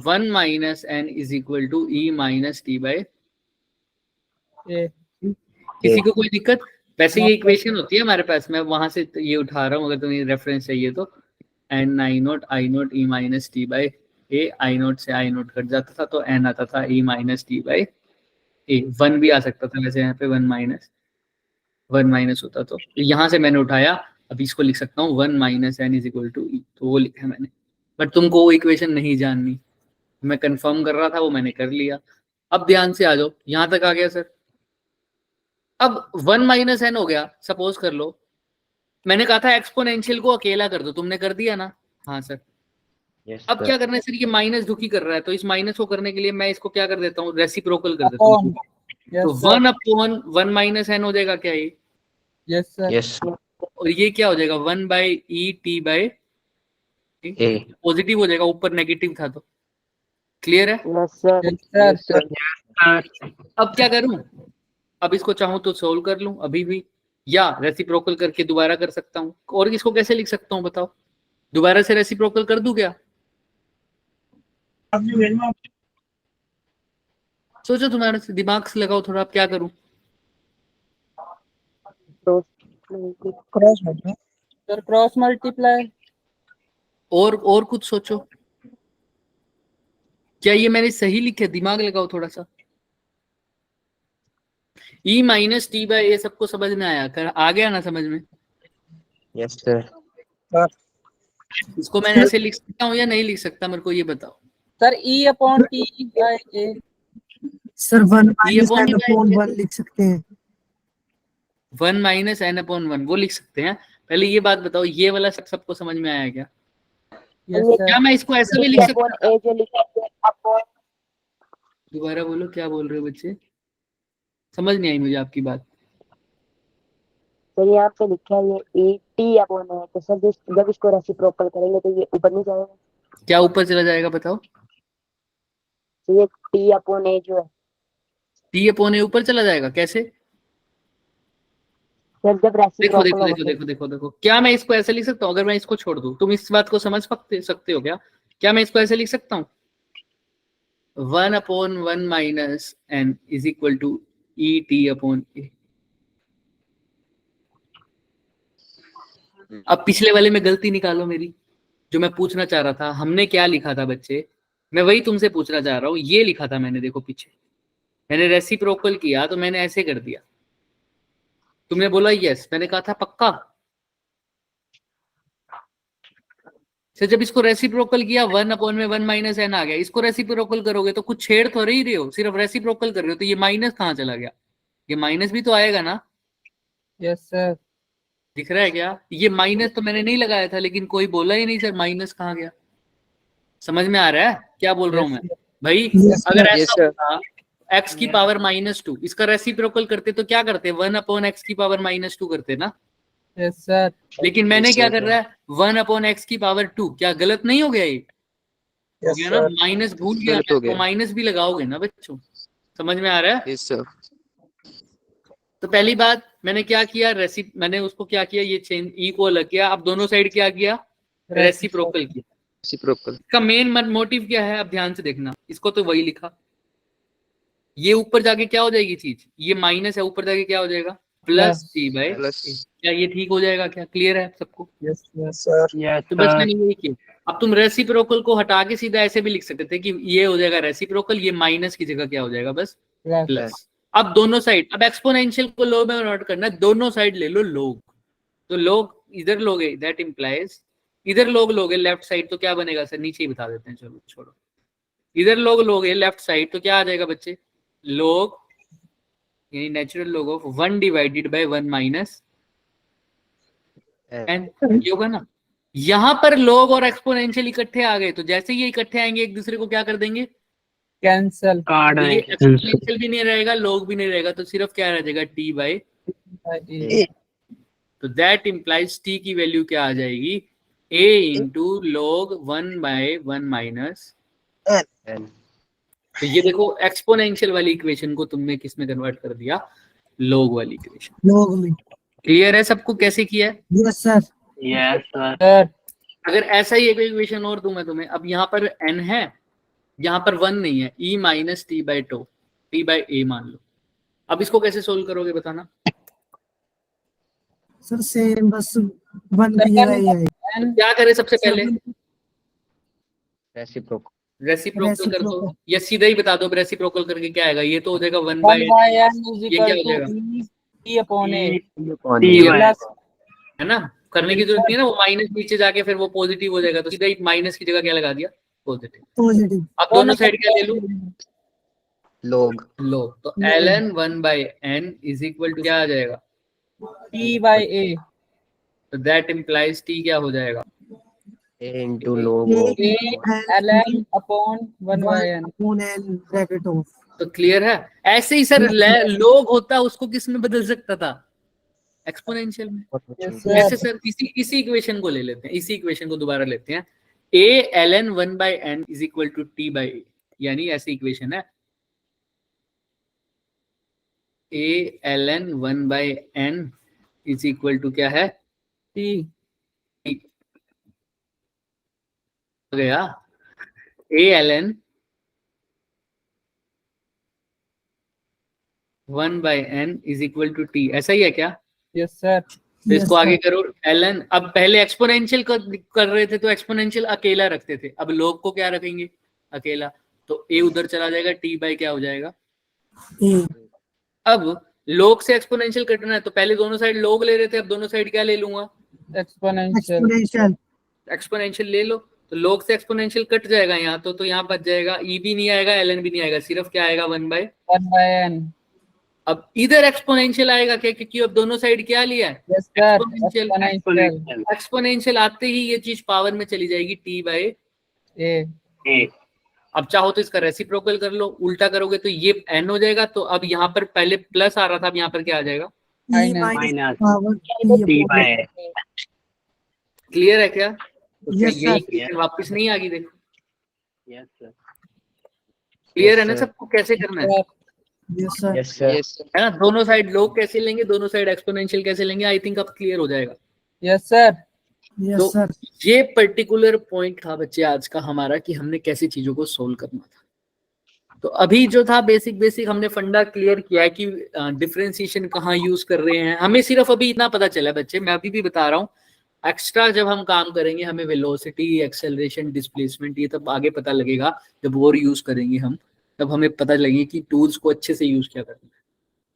1 minus N is equal to E minus T by. A किसी को कोई दिक्कत? वैसे ये इक्वेशन होती है हमारे पास, मैं वहां से ये उठा रहा हूँ, अगर तुम्हें रेफरेंस चाहिए तो। N i naught e minus T by a, i naught से आई नोट कट जाता था तो एन आता था ई माइनस टी बाई ए। 1 भी आ सकता था वैसे, यहाँ पे 1 माइनस होता तो यहाँ से मैंने उठाया। अभी इसको लिख सकता हूँ 1 minus N is equal to E, तो वो लिखा मैंने। बट तुमको वो इक्वेशन नहीं जाननी, मैं कंफर्म कर रहा था, वो मैंने कर लिया। अब ध्यान से आ जाओ, यहां तक आ गया सर। अब 1 माइनस एन हो गया, सपोज कर लो। मैंने कहा था एक्सपोनेंशियल को अकेला कर दो, तुमने कर दिया ना? हाँ सर। Yes, अब sir. क्या करना है सर, ये माइनस दुखी कर रहा है, तो इस माइनस को करने के लिए मैं इसको क्या कर देता हूँ, रेसिप्रोकल कर देता हूँ। Yes, तो sir. 1 अपॉन 1 माइनस एन हो जाएगा क्या ये? Yes, sir. Yes. और ये क्या हो जाएगा, 1 by E T by A. Positive हो जाएगा, ऊपर नेगेटिव था तो। क्लियर है? Yes, sir. Yes, sir. अब क्या करूं, अब इसको चाहूं तो सोल्व कर लूं अभी भी, या रेसिप्रोकल करके दोबारा कर सकता हूं। और इसको कैसे लिख सकता हूं बताओ, दोबारा से रेसिप्रोकल कर दूं क्या? सोचो, तुम्हारे से दिमाग से लगाओ थोड़ा, अब क्या करूं? Sir, cross multiply. और कुछ सोचो, क्या ये मैंने सही लिखे? दिमाग लगाओ थोड़ा सा। ई माइनस टी बाई ए सबको समझ में आया कर, आ गया ना समझ में? Yes, sir. इसको मैं ऐसे लिख सकता हूँ या नहीं लिख सकता, मेरे को ये बताओ। Sir, E upon T by A. Sir 1 minus upon n divided upon 1 लिख सकते हैं। 1 माइनस एन अपॉन 1 वो लिख सकते हैं। पहले ये बात बताओ, ये वाला सबको समझ में आया क्या? Yes, sir. क्या मैं इसको ऐसा भी लिख सकता अपॉन था? ए जो लिखा है अपॉन, दोबारा बोलो, क्या बोल रहे हो बच्चे? समझ नहीं आई मुझे आपकी बात। सर यहाँ पे लिखा है ये ए टी अपॉन है, तो सर जब इसको रेसिप्रोकल करेंगे तो ये ऊपर नहीं जाएगा? क्या ऊपर चला जाएगा बताओ? तो ये टी अपॉन ए जो है टी अपॉन ए ऊपर चला जाएगा कैसे? सर जब देखो रेसिप्रोकल देखो देखो देखो देखो देखो, क्या मैं इसको ऐसे लिख सकता हूँ? अगर मैं इसको छोड़ दूं, तुम इस बात को समझ सकते हो क्या? क्या मैं इसको ऐसे लिख सकता हूँ, 1 upon 1 minus N is equal to E T upon A. अब पिछले वाले में गलती निकालो मेरी, जो मैं पूछना चाह रहा था। हमने क्या लिखा था बच्चे, मैं वही तुमसे पूछना चाह रहा हूँ। ये लिखा था मैंने, देखो पीछे मैंने रेसिप्रोकल किया तो मैंने ऐसे कर दिया, तुमने बोला यस, मैंने कहा था पक्का। तो जब इसको रेसिप्रोकल किया 1 अपॉन में 1 माइनस एन आ गया। इसको रेसिप्रोकल करोगे तो कुछ छेड़ तो रही हो, सिर्फ रेसिप्रोकल कर रहे हो, तो ये माइनस कहाँ चला गया? ये माइनस भी तो आएगा ना? Yes, sir. दिख रहा है क्या? ये माइनस तो मैंने नहीं लगाया था, लेकिन कोई बोला ही नहीं सर माइनस कहाँ गया। समझ में आ रहा है क्या बोल रहा हूँ मैं भाई? अगर ऐसा होता x की पावर -2, इसका रेसिप्रोकल करते तो क्या करते? 1 अपॉन x की पावर -2 करते ना। Yes, sir. लेकिन मैंने क्या कर रहा है, 1 अपॉन x की पावर 2। क्या गलत नहीं हो गया ये? हो गया ना? माइनस भूल गया मैं, तो माइनस भी लगाओगे ना बच्चों। समझ में आ रहा है? Yes, sir. तो पहली बात मैंने क्या किया, मैंने उसको क्या किया, ये चेन ई को अलग किया। अब दोनों साइड क्या किया, रेसिप्रोकल किया। Reciprocal. इसका मेन मोटिव क्या है, अब ध्यान से देखना। इसको तो वही लिखा, ये ऊपर जाके क्या हो जाएगी चीज, ये माइनस है, ऊपर जाके क्या हो जाएगा, प्लस टी बाई। Plus. क्या ये ठीक हो जाएगा? क्या क्लियर है सबको? Yes, yes, sir. Yes, तो बस sir. मैंने यही किया। अब तुम रेसिप्रोकल को हटा के सीधा ऐसे भी लिख सकते थे कि ये हो जाएगा रेसिप्रोकल, ये माइनस की जगह क्या हो जाएगा, बस Plus. प्लस। अब दोनों साइड, अब एक्सपोनेंशियल को लो में नोट करना है, दोनों साइड ले लो लोग। तो लोग इधर लोगे, दैट इंप्लाइज इधर लोग लोगे लेफ्ट साइड, तो क्या बनेगा सर? नीचे ही बता देते हैं, चलो छोड़ो। इधर लोग लोगे लेफ्ट साइड, तो क्या आ जाएगा बच्चे, लोग यानी natural log of 1 divided by 1 minus n, ये होगा ना। यहां पर लोग और एक्सपोनेंशियल इकट्ठे आ गए, तो जैसे ये इकट्ठे आएंगे एक दूसरे को क्या कर देंगे, Cancel. Card तो ये है. एक्सपोनेंशियल भी नहीं रहेगा, लोग भी नहीं रहेगा, तो सिर्फ क्या रह जाएगा, टी बाई। By A. तो दैट इंप्लाइज टी की वैल्यू क्या आ जाएगी, a into log 1 by 1 minus. N. तो ये देखो एक्सपोनेंशियल वाली इक्वेशन को तुमने किस में कन्वर्ट कर दिया, log वाली इक्वेशन। लोग में। क्लियर है सबको कैसे किया है? Yes sir. Yes, sir. Sir. अगर ऐसा ही एक इक्वेशन और दूं मैं तुम्हें, अब यहाँ पर n है, यहाँ पर 1 नहीं है, e minus T by two, T by A मान लो। अब इसको कैसे सोल्व करोगे बताना? सर सेम बस 1 की जगह ये है। N क्या करे सबसे पहले? रेसिप्रोकल। रेसिप्रोकल कर दो, Reciprocal. या सीधा ही बता दो रेसिप्रोकल करके क्या आएगा। ये तो हो जाएगा 1 1 बाय by N is ये क्या equal हो to जाएगा? E upon A T by plus है ना, करने की जरूरत नहीं है ना, वो माइनस नीचे जाके फिर वो पॉजिटिव हो जाएगा, तो सीधा ही माइनस की जगह क्या लगा दिया? पॉजिटिव। पॉजिटिव। अब दोनों साइड क्या ले लूं? लॉग। लो, तो ln 1 by n is equal to क्या आ जाएगा? T by A तो दैट इम्प्लाइज t क्या हो जाएगा? A into log of A ln upon 1 by N N bracket of. तो क्लियर है? ऐसे ही सर लोग होता उसको किस में बदल सकता था? एक्सपोनेंशियल में। Yes, ऐसे sir. सर इसी इक्वेशन को ले लेते हैं, इसी इक्वेशन को दोबारा लेते हैं। a ln 1 by n is equal to t by a, यानी ऐसी इक्वेशन है a ln 1 by n is equal to क्या है? T हो गया a ln 1 by n is equal to t, ऐसा ही है क्या? yes sir तो इसको आगे करो ln, अब पहले एक्सपोनेंशियल कर रहे थे तो एक्सपोनेंशियल अकेला रखते थे, अब लोग को क्या रखेंगे? अकेला, तो a उधर चला जाएगा, t बाई क्या हो जाएगा? ए। अब लोग से एक्सपोनेंशियल कटना है तो पहले दोनों साइड लोग ले रहे थे, अब दोनों साइड क्या ले लूंगा? exponential exponential. एक्सपोनेंशियल ले लो, तो लोग से एक्सपोनेंशियल कट जाएगा यहाँ, तो यहाँ बच जाएगा e भी नहीं आएगा, ln भी नहीं आएगा, सिर्फ क्या आएगा? 1 बाय। 1 by N अब इधर एक्सपोनेंशियल आएगा क्या, क्योंकि अब दोनों साइड क्या लिया है? yes sir Exponential. exponential exponential आते ही ये चीज पावर में चली जाएगी t बाय। A A. अब चाहो तो इसका रेसिप्रोकल कर लो, उल्टा करोगे तो ये n हो जाएगा, तो अब यहाँ पर पहले प्लस आ रहा था, अब यहाँ पर क्या आ जाएगा? ई Minus. Minus Minus power T by A. Clear है क्या? तो Yes, यही sir. क्वेश्चन वापस नहीं आ गई, देखो Yes, sir. क्लियर है ना sir. सबको कैसे करना है? Yes sir. Yes, sir. है ना, दोनों साइड लोग कैसे लेंगे, दोनों साइड एक्सपोनेंशियल कैसे लेंगे, आई थिंक अब क्लियर हो जाएगा। yes sir यस तो सर। ये पर्टिकुलर पॉइंट था बच्चे आज का हमारा, कि हमने कैसी चीजों को सोल्व करना था। तो अभी जो था बेसिक हमने फंडा क्लियर किया है कि डिफरेंशिएशन कहाँ यूज कर रहे हैं। हमें सिर्फ अभी इतना पता चला है बच्चे, मैं अभी भी बता रहा हूँ, एक्स्ट्रा जब हम काम करेंगे हमें वेलोसिटी, एक्सेलरेशन, डिस्प्लेसमेंट ये तब आगे पता लगेगा, जब वो यूज करेंगे हम तब हमें पता लगेगा कि टूल्स को अच्छे से यूज क्या करना है।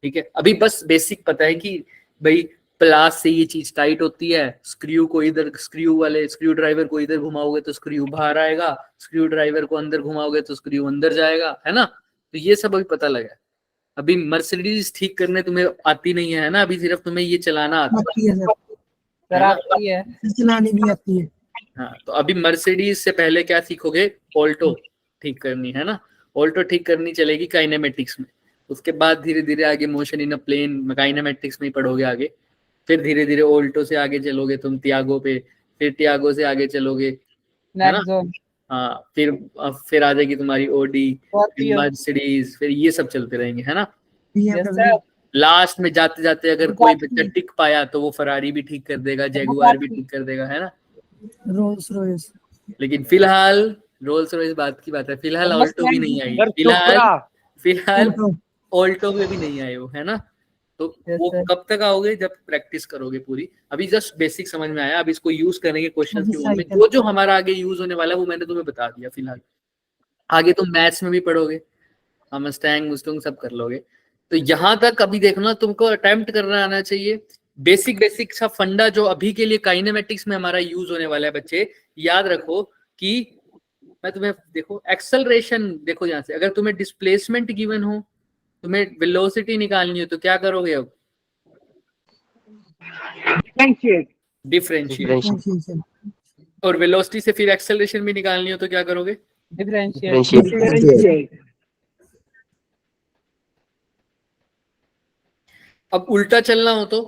ठीक है, अभी बस बेसिक पता है कि भाई प्लास से ये चीज टाइट होती है, स्क्रू को इधर, स्क्रू ड्राइवर को इधर घुमाओगे तो स्क्रू बाहर आएगा, स्क्रू ड्राइवर को अंदर घुमाओगे तो स्क्रू अंदर जाएगा, है ना। तो ये सब अभी पता लगा है। अभी मर्सिडीज ठीक करने तुम्हें आती नहीं है ना, अभी सिर्फ तुम्हें ये चलाना आता आती है सर। सर आती है चलानी भी आती है। है। हाँ, तो अभी मर्सिडीज से पहले क्या सीखोगे? ऑल्टो ठीक करनी है ना, ऑल्टो ठीक करनी चलेगी काइनेमेटिक्स में, उसके बाद धीरे धीरे आगे motion in a plane kinematics में ही पढ़ोगे आगे, फिर धीरे धीरे ऑल्टो से आगे चलोगे तुम टियागो पे, फिर टियागो से आगे चलोगे, है ना। next zone हाँ, फिर आ जाएगी तुम्हारी ओडी, Scorpio मर्सिडीज, फिर ये सब चलते रहेंगे, है ना। yes sir लास्ट में जाते जाते अगर कोई बच्चा टिक पाया तो वो फरारी भी ठीक कर देगा, जैगुआर भी ठीक कर देगा, है ना। Rolls Royce. लेकिन फिलहाल रोल्स रॉयस बात की बात है, फिलहाल ऑल्टो भी नहीं आई, फिलहाल ऑल्टो में भी नहीं आए वो, है ना। तो Yes, वो sir. कब तक आओगे? जब प्रैक्टिस करोगे पूरी। अभी जस्ट बेसिक समझ में आया, अब इसको यूज करेंगे क्वेश्चंस के में, जो हमारा आगे यूज होने वाला है वो मैंने तुम्हें बता दिया। फिलहाल आगे तुम मैथ्स में भी पढ़ोगे, मस्टैंग मुस्टैंग सब कर लोगे। तो यहाँ तक अभी देखना, तुमको अटेम्प्ट करना आना चाहिए। बेसिक सा फंडा जो अभी के लिए काइनेमेटिक्स में हमारा यूज होने वाला है बच्चे, याद रखो कि मैं तुम्हें देखो एक्सेलरेशन, देखो यहाँ से अगर तुम्हें डिस्प्लेसमेंट गिवन हो, तुम्हें वेलोसिटी निकालनी हो तो क्या करोगे? अब डिफरेंशिएट, डिफरेंशिएशन। और वेलोसिटी से फिर एक्सेलरेशन भी निकालनी हो तो क्या करोगे? differentiate अब उल्टा चलना हो तो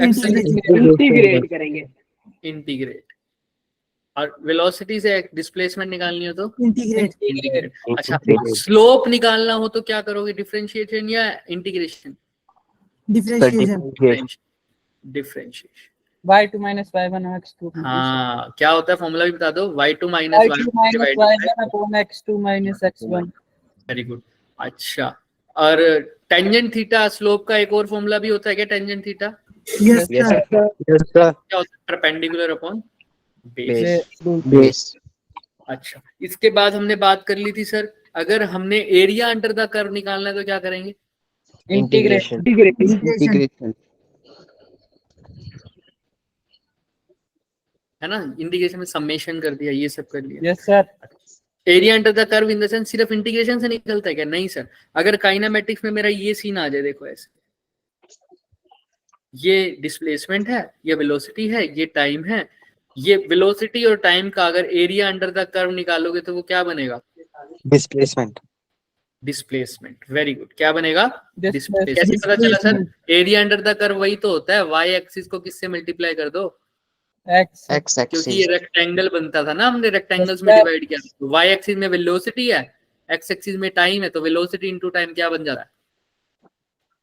इंटीग्रेट करेंगे। इंटीग्रेट, और वेलोसिटी से डिस्प्लेसमेंट निकालनी हो तो इंटीग्रेट। इंटीग्रेट। अच्छा, स्लोप निकालना हो तो क्या करोगे? डिफरेंशिएशन या integration? Differentiation. Differentiation. y2 minus y1 x2 हाँ, क्या होता है फॉर्मूला भी बता दो। y2 minus y2 minus y1 upon x2 minus x1 very good. अच्छा, और टेंजेंट थीटा स्लोप का एक और फॉर्मूला भी होता है क्या? Tangent theta Yes, Yes, sir. sir. Yes, sir. क्या होता है? Perpendicular upon base. Base. Base. अच्छा, इसके बाद हमने बात कर ली थी सर, अगर हमने एरिया अंडर द कर्व निकालना है तो क्या करेंगे? Integration. Integration. Integration. है ना, इंटीग्रेशन में समेशन कर दिया, ये सब कर लिया। Yes, sir. Area under the curve in the sense सिर्फ इंटीग्रेशन से निकलता है क्या? नहीं सर, अगर काइनेमेटिक्स में मेरा ये सीन आ जाए, देखो ऐसे, ये डिस्प्लेसमेंट है, ये वेलोसिटी है, ये टाइम है, ये वेलोसिटी और टाइम का अगर एरिया अंडर द कर्व निकालोगे तो वो क्या बनेगा? Displacement. डिस्प्लेसमेंट। वेरी गुड, क्या बनेगा? Displacement. कैसे पता चला sir? Area under the curve वही तो होता है, वाई एक्सिस को किससे मल्टीप्लाई कर दो? X. X क्योंकि ये axis. रेक्टेंगल बनता था ना, हमने रेक्टेंगल्स में Yes, sir. डिवाइड किया। वाई एक्सिस में वेलोसिटी है, एक्स एक्सिस में टाइम है, तो वेलोसिटी इनटू टाइम क्या बन जाता है?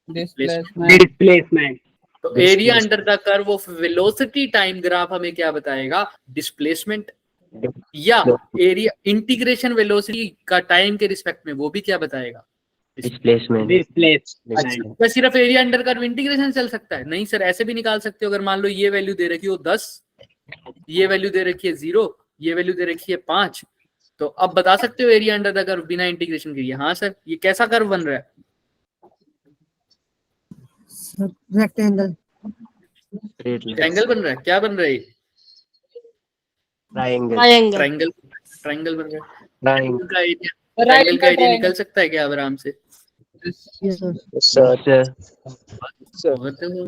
Displacement. Displacement. तो area under the curve of velocity time graph हमें क्या बताएगा? डिस्प्लेसमेंट। या एरिया इंटीग्रेशन वेलोसिटी का टाइम के रिस्पेक्ट में, वो भी क्या बताएगा? Displacement. Displacement. क्या सिर्फ एरिया अंडर कर्व इंटीग्रेशन चल सकता है? नहीं सर, ऐसे भी निकाल सकते हो। अगर मान लो ये वैल्यू दे रखी हो 10, ये वैल्यू दे रखी है 0, ये वैल्यू दे रखी है 5, तो अब बता सकते हो एरिया अंडर द कर्व बिना इंटीग्रेशन के। हाँ सर, ये कैसा कर्व बन रहा है? Sir, rectangle. ट्रायंगल बन रहा है। क्या बन रहा है? Triangle. ट्रायंगल। ट्रायंगल बन रहा है। Triangle. का एरिया, Right ट्रायंगल का एरिया triangle. निकल सकता है क्या अब आराम से? Yes, sir. Sir.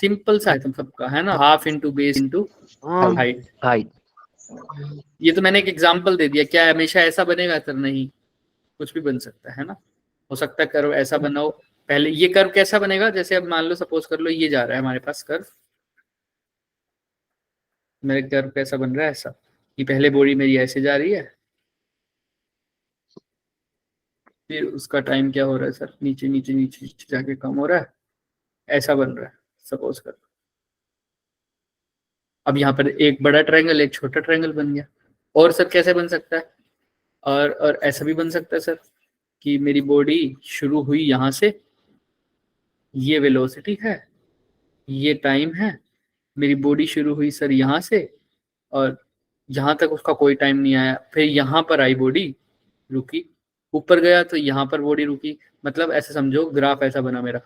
सिंपल सा आइटम सबका, है ना, half into base into height. Height. ये तो मैंने एक एग्जांपल दे दिया। क्या हमेशा ऐसा बनेगा सर? नहीं, कुछ भी बन सकता है ना। हो सकता है कर्व ऐसा बना हो। पहले ये कर्व कैसा बनेगा? जैसे अब मान लो, सपोज कर लो ये जा रहा है हमारे पास कर्व, मेरे कर्व कैसा बन रहा है? ऐसा कि पहले बॉडी मेरी ऐसे जा रही है, फिर उसका टाइम क्या हो रहा है सर? नीचे नीचे नीचे नीचे जाके कम हो रहा है, ऐसा बन रहा है सपोज कर। अब यहाँ पर एक बड़ा ट्रायंगल, एक छोटा ट्रायंगल बन गया। और सर कैसे बन सकता है? और ऐसा भी बन सकता है सर कि मेरी बॉडी शुरू हुई यहाँ से, ये वेलोसिटी है, ये टाइम है, मेरी बॉडी शुरू हुई सर यहाँ से, और यहाँ तक उसका कोई टाइम नहीं आया, फिर यहाँ पर आई बॉडी, रुकी, ऊपर गया तो यहाँ पर बॉडी रुकी। मतलब ऐसे समझो, ग्राफ ऐसा बना मेरा।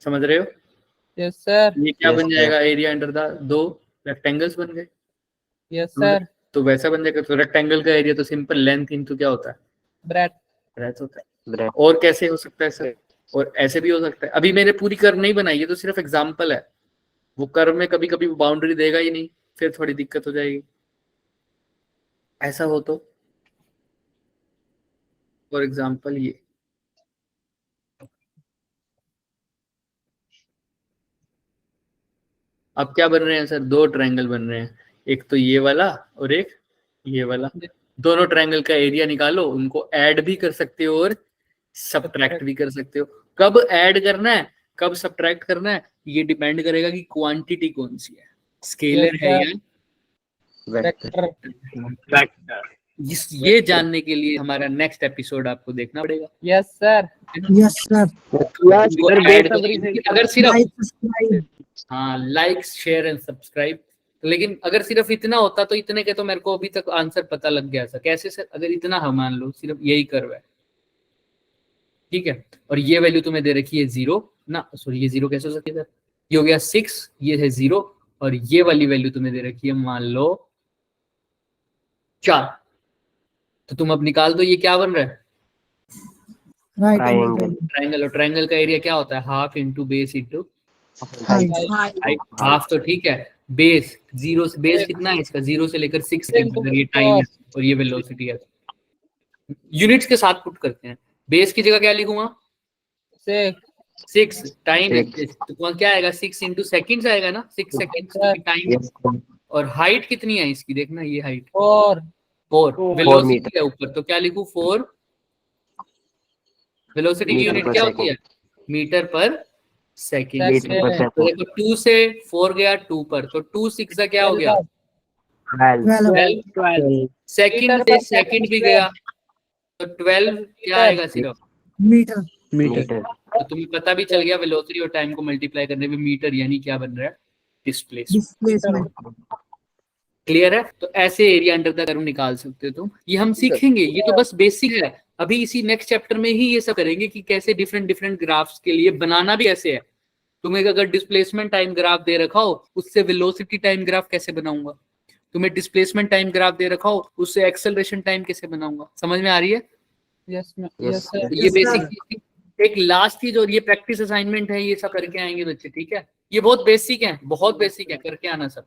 समझ रहे हो? Yes, sir. ये क्या Yes, बन sir. जाएगा? एरिया अंडर द, दो रेक्टेंगल्स बन गए। Yes, sir. तो वैसा बन जाएगा। तो रेक्टेंगल का एरिया तो सिंपल लेंथ इनटू क्या होता है? Breadth. ब्रेड्थ होता है। Breadth. और कैसे हो सकता है सर? और ऐसे भी हो सकता है। अभी मैंने पूरी कर्व नहीं बनाई, ये तो सिर्फ एग्जांपल है। वो कर्व में कभी कभी बाउंड्री देगा ही नहीं, फिर थोड़ी दिक्कत हो जाएगी। ऐसा हो तो, फॉर एग्जांपल ये, अब क्या बन रहे हैं सर? दो ट्रायंगल बन रहे हैं, एक तो ये वाला और एक ये वाला। दोनों ट्रायंगल का एरिया निकालो, उनको ऐड भी कर सकते हो और सब्ट्रैक्ट भी कर सकते हो। कब ऐड करना है, कब सब्ट्रैक्ट करना है, ये डिपेंड करेगा कि क्वांटिटी कौन सी है, स्केलर है या Vector. Vector. Vector. ये जानने के लिए हमारा नेक्स्ट एपिसोड आपको देखना पड़ेगा। Yes, sir. Yes, sir. इनको sir, add बेसब्री करेंगे। से अगर सिर्फ Like, subscribe. हाँ, लाइक शेयर एंड सब्सक्राइब। लेकिन अगर सिर्फ इतना होता तो इतने के तो मेरे को अभी तक आंसर पता लग गया था। कैसे सर? अगर इतना हम मान लो सिर्फ यही कर्व है, ठीक है, और ये वैल्यू तुम्हें दे रखी है 0 ना, सॉरी ये 0 कैसे हो सकती है सर? ये हो गया 6, ये है 0, और ये वाली वैल्यू तुम्हें दे रखी है मान लो 4। तो तुम अब निकाल दो ये क्या बन रहा है? Right Triangle. angle. ट्रायंगल। और ट्रायंगल का एरिया क्या होता है? Half into base into Height. Height. Half तो ठीक है, बेस 0 से, बेस कितना है इसका? 0 से लेकर 6 तक, अगर ये टाइम है और ये वेलोसिटी है। यूनिट्स के साथ पुट करते हैं। बेस की जगह क्या लिखूंगा? 6। टाइम है तो वहाँ क्या आएगा? 6 इंटू सेकेंड्स आएगा ना, 6 सेकेंड्स टाइम। Yes, sir. और हाइट कितनी है इसकी? देखना ये हाइट 4. 4, 4 velocity metre. है ऊपर, तो क्या लिखूं? 4। वेलोसिटी की मीटर यूनिट पर क्या होती है? मीटर पर सेकंड। मीटर पर तो second. देखो 2 से 4 गया 2 पर, तो 2 6 का क्या हो गया? 12. 12. 12। सेकंड से सेकंड भी गया, तो 12 क्या आएगा सिर्फ? Meter. मीटर तो तुम्हें पता भी चल गया वेलोसिटी और टाइम को मल्टीप्लाई करने में मीटर यानी क्या बन रहा है, डिस्प्लेसमेंट। डिस्प्लेसमेंट। क्लियर है? तो ऐसे एरिया अंडर द कर्व निकाल सकते हो तुम। ये हम सीखेंगे, ये तो बस बेसिक है। अभी इसी नेक्स्ट चैप्टर में ही ये सब करेंगे कि कैसे डिफरेंट डिफरेंट ग्राफ्स के लिए बनाना भी ऐसे है। तुम्हें अगर डिस्प्लेसमेंट टाइम ग्राफ दे रखा हो, उससे वेलोसिटी टाइम ग्राफ कैसे बनाऊंगा। तुम्हें डिस्प्लेसमेंट टाइम ग्राफ दे रखा हो, उससे एक्सेलरेशन टाइम कैसे बनाऊंगा। समझ में आ रही है? Yes Yes, sir. ये बेसिक। एक लास्ट चीज और ये प्रैक्टिस असाइनमेंट है, ये सब करके आएंगे बच्चे, ठीक है? ये बहुत बेसिक है, बहुत बेसिक है, करके आना सब।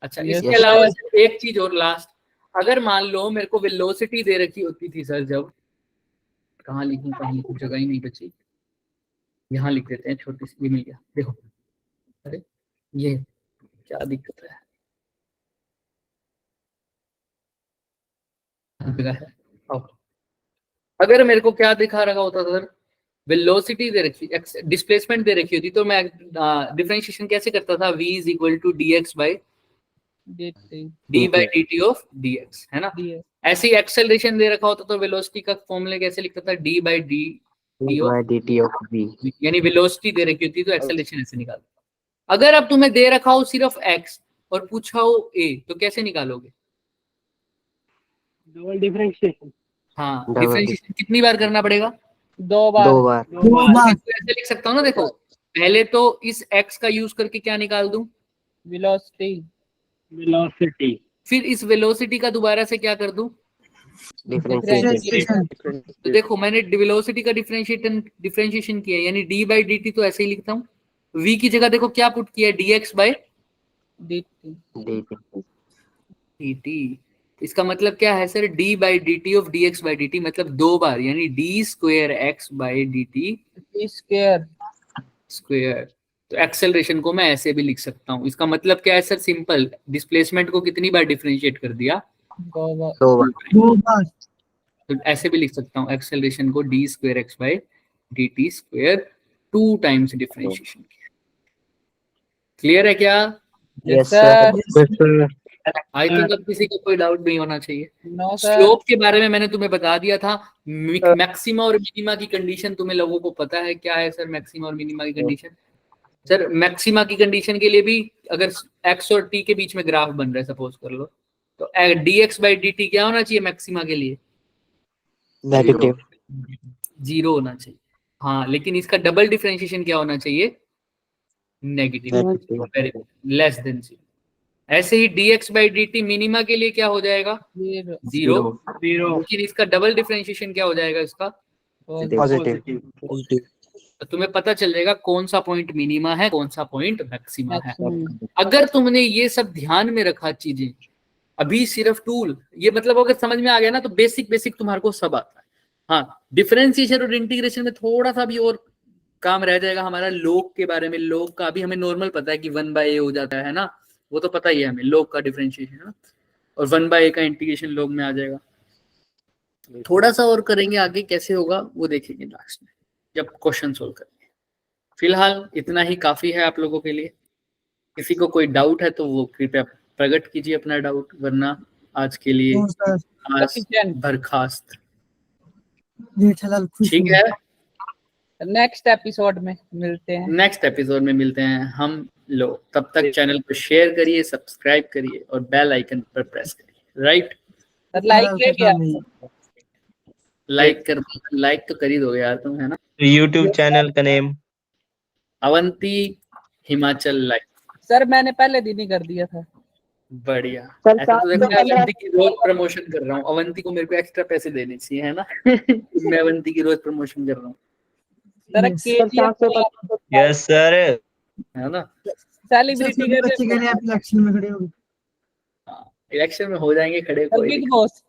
अच्छा, Yes, इसके sir. अलावा सिर्फ एक चीज और लास्ट, अगर मान लो मेरे को वेलोसिटी दे रखी होती थी सर, जब कहाँ लिखूं, कहीं कुछ जगह ही नहीं बची, यहाँ लिख देते हैं, छोटी सी, ये मिल गया, देखो। अरे ये क्या दिक्कत है, जगह है। आओ। अगर मेरे को क्या दिखा रखा होता सर, वेलोसिटी दे रखी, डिस्प्लेसमेंट दे रखी होती, तो मैं डिफरेंशिएशन कैसे करता था, v is equal to dx by d by d t of dx, है ना? ऐसे ही एक्सेलरेशन दे रखा होता तो वेलोसिटी का फॉर्मूला कैसे लिखता था, d by D dt of v। यानी वेलोसिटी दे रखी होती तो एक्सेलरेशन ऐसे निकालता। अगर अब तुम्हें दे रखा हो सिर्फ x और पूछा हो a, तो कैसे निकालोगे? Double differentiation. हाँ, Double डिफरेंशिएशन कितनी बार करना पड़ेगा? 2 बार। 2 बार। ऐसे लिख सकता हूँ ना, देखो पहले तो इस x का यूज करके क्या निकाल दूं, वेलोसिटी। फिर इस वेलोसिटी का दोबारा से क्या कर दूं, डिफरेंशिएशन। तो देखो मैंने वेलोसिटी का डिफरेंशिएशन किया, यानी d बाई डी टी, तो ऐसे ही लिखता हूँ। v की जगह देखो क्या पुट किया है, dx बाई dt। इसका मतलब क्या है sir, d by d t of dx by dt, मतलब 2 बार, यानी d square x by dt square. तो एक्सेलरेशन को मैं ऐसे भी लिख सकता हूँ। इसका मतलब क्या है सर, सिंपल, डिस्प्लेसमेंट को कितनी बार डिफरेंशिएट कर दिया, 2 बार। 2 बार। तो ऐसे भी लिख सकता हूँ एक्सेलरेशन को d square x by d T square 2 times differentiation किया। क्लियर है क्या? Yes sir। आई थिंक अब किसी को कोई डाउट नहीं होना चाहिए। No sir. स्लोप के बारे में मैंने तुम्हें बता दिया था। मैक्सिमा और मिनिमा की कंडीशन तुम्हें लोगों को पता है क्या है सर, मैक्सिमा और मिनिमा की कंडीशन? सर मैक्सिमा की कंडीशन के लिए भी अगर x और t के बीच में ग्राफ बन रहा है, सपोज कर लो, तो dx बाई डी टी क्या होना चाहिए मैक्सिमा के लिए? नेगेटिव 0 होना चाहिए। हाँ, लेकिन इसका डबल डिफरेंशिएशन क्या होना चाहिए, नेगेटिव, लेस देन 0। ऐसे ही dx by d T minima के लिए क्या हो जाएगा, 0। लेकिन इसका डबल डिफरेंशिएशन क्या हो जाएगा इसका, पॉजिटिव। तो तुम्हें पता चल जाएगा कौन सा पॉइंट मिनिमा है, कौन सा पॉइंट मैक्सिमा है। अगर तुमने ये सब ध्यान में रखा चीजें, अभी सिर्फ टूल, ये मतलब अगर समझ में आ गया ना, तो बेसिक बेसिक तुम्हारे को सब आता है। हाँ, डिफरेंशिएशन और इंटीग्रेशन में थोड़ा सा भी और काम रह जाएगा हमारा, लोग के बारे में। लोग का अभी हमें नॉर्मल पता है कि 1/a हो जाता है ना, वो तो पता ही है हमें, लोग का डिफरेंशिएशन है ना, और 1/a का इंटीग्रेशन लोग में आ जाएगा। थोड़ा सा और करेंगे आगे, कैसे होगा वो देखेंगे लास्ट में जब क्वेश्चन सोल्व करेंगे। फिलहाल इतना ही काफी है आप लोगों के लिए। किसी को कोई डाउट है तो वो कृपया प्रकट कीजिए अपना डाउट, वरना आज के लिए बर्खास्त। ठीक है, नेक्स्ट एपिसोड में मिलते हैं। नेक्स्ट एपिसोड में मिलते हैं हम लोग। तब तक चैनल को शेयर करिए, सब्सक्राइब करिए और बेल आइकन पर प्रेस करिए। राइट, लाइक तो कर ही दोगे यार तुम, है ना? यूट्यूब चैनल का name Avanti Himachal life. Sir मैंने पहले दिन ही कर दिया था। बढ़िया। ऐसा तो देखो, मैं अवंती की रोज प्रमोशन कर रहा हूँ। अवंती को मेरे को एक्स्ट्रा पैसे देने चाहिए, है ना? मैं अवंती की रोज प्रमोशन कर रहा हूँ, यस सर, है ना? सेलिब्रिटी इलेक्शन में खड़े होंगे। इलेक्शन में हो जाएंगे खड़े, कोई बिग बॉस।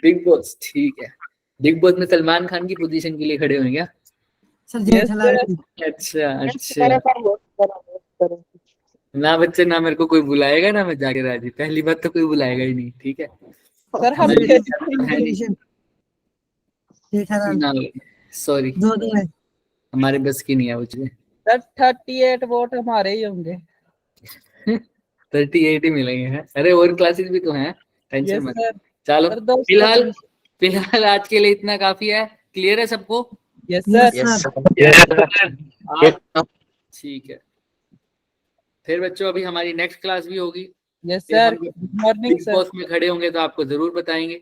बिग बॉस, ठीक है। बिग बॉस में सलमान खान की पोजीशन के लिए खड़े होंगे क्या? सर जेठालाल। अच्छा ना बच्चे, ना मेरे को कोई बुलाएगा ना मैं जाके राजी। पहली बात तो कोई बुलाएगा ही नहीं, ठीक है सर हम जेठालाल, सॉरी हमारे बस की नहीं है वो चीजें। सर 38 वोट हमारे ही होंगे। 38 ही मिलेंगे हैं। अरे और क्लासेस भी तो हैं, टेंशन मत। चलो सर, फिलहाल आज के लिए इतना काफी है। क्लियर है सबको? Yes, sir. Yes, sir. आप ठीक है। फिर बच्चों अभी हमारी नेक्स्ट क्लास भी होगी, Yes, फिर sir. हम Good morning, big sir. Boss में खड़े होंगे तो आपको जरूर बताएंगे।